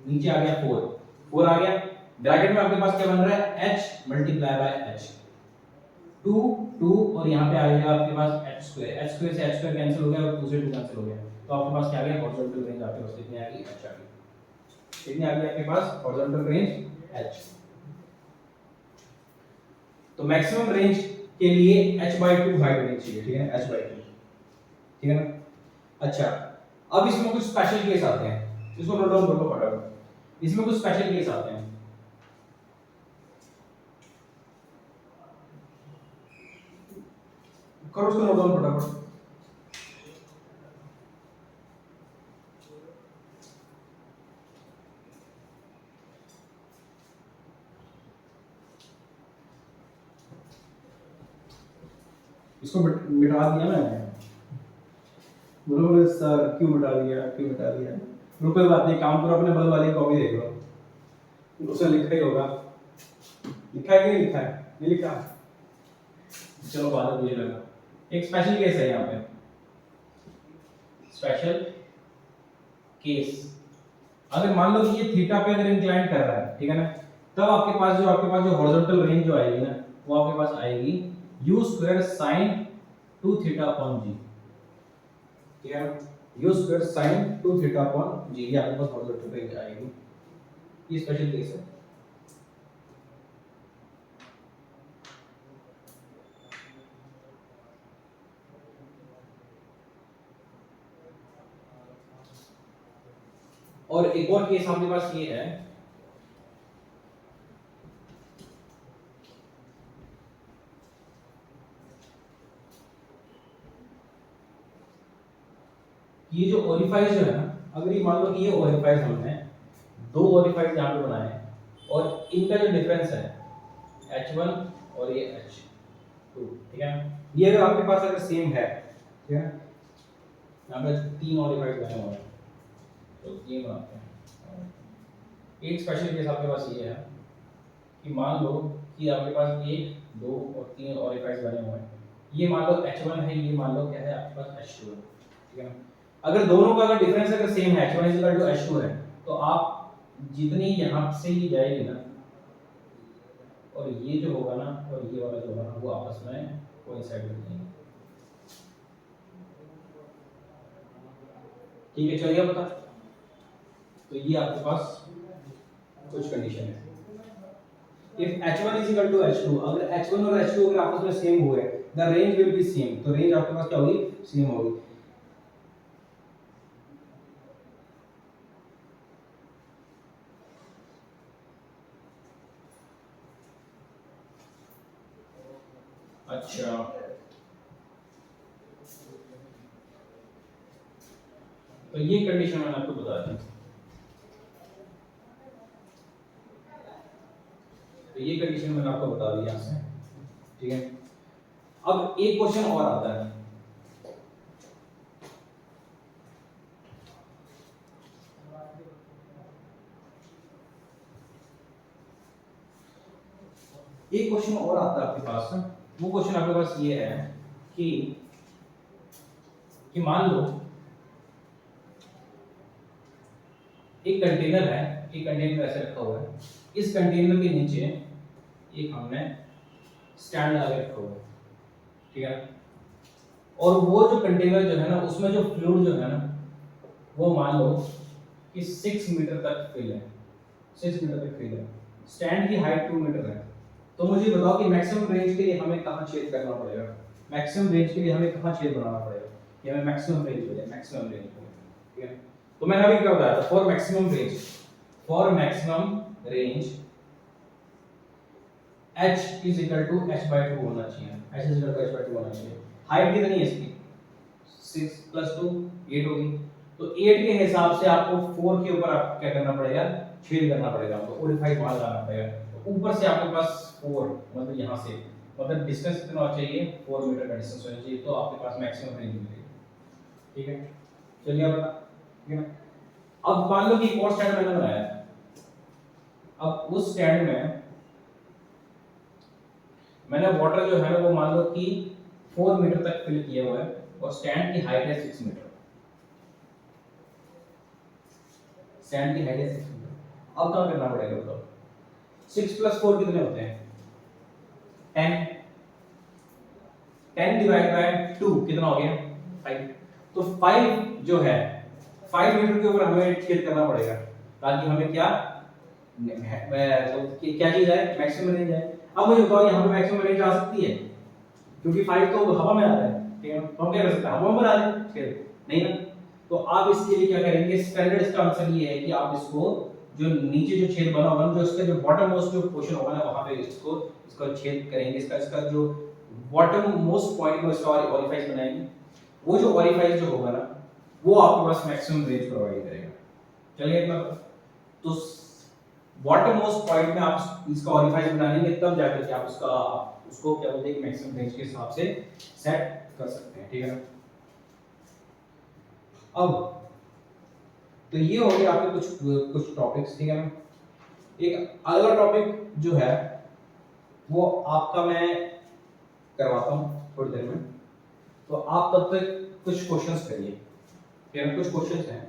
नीचे आ गया 4 आ गया, ब्रैकेट में आपके पास क्या बन रहा है h मल्टीप्लाई बाय h, 2 2 और यहाँ पे आ गया आपके पास h स्क्वायर से h स्क्वायर कैंसिल हो गया और 2 से 2 कैंसिल हो गया, तो आपके पास क्या आ गया, हॉरिजॉन्टल रेंज आपके पास कितनी आ गई, h आ गई, कितनी आ गई आपके पास हॉरिजॉन्टल रेंज h। तो मैक्सिमम रेंज के लिए h/2 हाइट होनी चाहिए, ठीक है, h/2, ठीक है ना। अच्छा अब इसमें कुछ स्पेशल केस आते हैं, इसको नोट डाउन कर लो फटाफट, इसमें कुछ स्पेशल केस आते हैं। करो उसको नोट डाउन फटाफट। इसको मिटा दिया मैंने, बोलो सर क्यों मिटा दिया, क्यों मिटा दिया, रुको बात नहीं, काम करो, अपने बल वाली कॉपी देख लो, उसमें लिखा ही होगा, लिखा है कि नहीं लिखा है, नहीं लिखा, चलो बाद में मुझे लगा। एक स्पेशल केस है यहाँ पे, स्पेशल केस, अगर मान लो कि ये थीटा पे अगर इंक्लाइन कर रहा है, ठीक है ना, तब आपके पास जो हॉरिजॉन्टल रेंज जो आएगी ना, वो आपके पास आएगी u² sin 2 theta upon g, ठीक है ना। u square sin 2 theta upon g, ये आपके पास फॉर्मूला पे आएगी। ये स्पेशल केस है। और एक और केस आपके पास ये है ये जो ओरिफाइस जो है ना, अगर ये मान लो कि ये ओरिफाइस हमने दो ओरिफाइस यहाँ पे बनाए हैं और इनका जो डिफरेंस है H1 और ये H2, ठीक है ना, ये अगर आपके पास अगर सेम है, ठीक है, यहाँ पे तीन ओरिफाइस बने हुए हैं तो ये बनाते हैं। एक स्पेशल केस आपके पास ये है कि मान लो कि आपके पास एक दो और तीन ओरिफाइस बने हुए हैं, ये मान लो H1 है, ये मान लो क्या है आपके पास H2 है, ठीक है ना। अगर दोनों का अगर डिफरेंस अगर सेम है H1 H2 है तो आप जितनी यहाँ से ही जाएगी ना और ये जो होगा ना और ये वाला जो होगा ना वो आपस में कोइंसाइड कर जाएंगे, ठीक है, चलिए पता। तो ये आपके पास कुछ कंडीशन है। इफ H1 H2, अगर H1 और H2 अगर आपस में सेम हुए the range will be same, तो रेंज आपके पास क्या होगी, सेम होगी। अच्छा, तो ये कंडीशन मैंने आपको बता दी। तो ये कंडीशन मैंने आपको बता दी यहाँ से, ठीक है। अब एक क्वेश्चन और आता है, एक क्वेश्चन और आता है आपके पास। वो क्वेश्चन आपके पास ये है कि मान लो एक कंटेनर है, एक कंटेनर ऐसे रखा हुआ है, इस कंटेनर के नीचे एक हमने स्टैंड लगा के रखा हुआ है, ठीक है। और वो जो कंटेनर जो है ना उसमें जो फ्लूइड जो है ना वो मान लो कि 6 मीटर तक फिल है, 6 मीटर तक फिल है, स्टैंड की हाइट 2 मीटर है। तो मुझे बताओ कि मैक्सिमम रेंज के लिए हमें कहाँ छेद करना पड़ेगा, मैक्सिमम रेंज के लिए हमें कहाँ छेद बनाना पड़ेगा कि हमें मैक्सिमम रेंज मिले, मैक्सिमम रेंज मिले, ठीक है। तो मैंने अभी क्या बताया था, for maximum range h is equal to h/2 होना चाहिए, h is equal to h/2 होना चाहिए। हाइट कितनी है इसकी, 6 + 2 8 होगी। तो 8 के हिसाब से आपको 4 के ऊपर आप क्या करना पड़ेगा, छेद करना पड़ेगा, आपको ओरिफाई वहां लगाना पड़ेगा। तो ऊपर से आपके पास 4 मतलब यहां से मतलब डिस्टेंस कितना होना चाहिए, 4 मीटर का डिस्टेंस होना चाहिए, तो आपके पास मैक्सिमम रेंज मिलेगी, ठीक है। चलिए अब बता, ठीक है। अब मान लो कि एक और स्टैंड मैंने बनाया है, अब उस स्टैंड में मैंने वाटर जो है ना वो मान लो कि 4 मीटर तक फिल किया हुआ है और स्टैंड की हाइट है 6 मीटर, स्टैंड की हाइट है 6 मीटर। अब क्या करना पड़ेगा बताओ, 6 + 4 कितने होते हैं, 10, 10 डिवाइड बाय 2 कितना हो गया, 5। तो 5 जो है 5 मीटर के ऊपर हमें छेद करना पड़ेगा ताकि हमें क्या तो क्या चीज है, मैक्सिमम रेंज है। अब मुझे बताओ यहाँ पे मैक्सिमम रेंज आ सकती है क्योंकि 5 तो हवा में आता है, ठीक है, तो हम क्या कर सकते हैं, हवा में बना दें छेद, नहीं ना। तो आप इसके लिए क्या करेंगे, स्टैंडर्ड इसका आंसर ये है कि आप इसको जो नीचे जो छेद बना होगा जो इसका जो बॉटम मोस्ट जो पोर्शन होगा ना वहां पे इसको छेद करेंगे, इसका जो बॉटम मोस्ट पॉइंट में इसका ओरिफाइस बनाएंगे, वो जो ओरिफाइस जो होगा ना वो आपके पास मैक्सिमम रेंज प्रोवाइड करेगा। चलिए तो बॉटम मोस्ट पॉइंट में आप इसका ओरिफाइस बनाएंगे तब जाकर के आप उसको क्या बोलते हैं मैक्सिमम रेंज के हिसाब से सेट कर सकते हैं, ठीक है ना। अब तो ये हो गया आपके कुछ टॉपिक्स, ठीक है ना। एक अगला टॉपिक जो है वो आपका मैं करवाता हूँ थोड़ी देर में, तो आप तब तक कुछ क्वेश्चंस करिए, ठीक है। कुछ क्वेश्चंस हैं,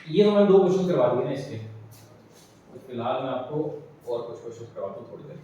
ये तो मैंने 2 क्वेश्चन करवा दिए ना इसके, तो फिलहाल मैं आपको और कुछ क्वेश्चन करवाता हूँ थोड़ी देर में।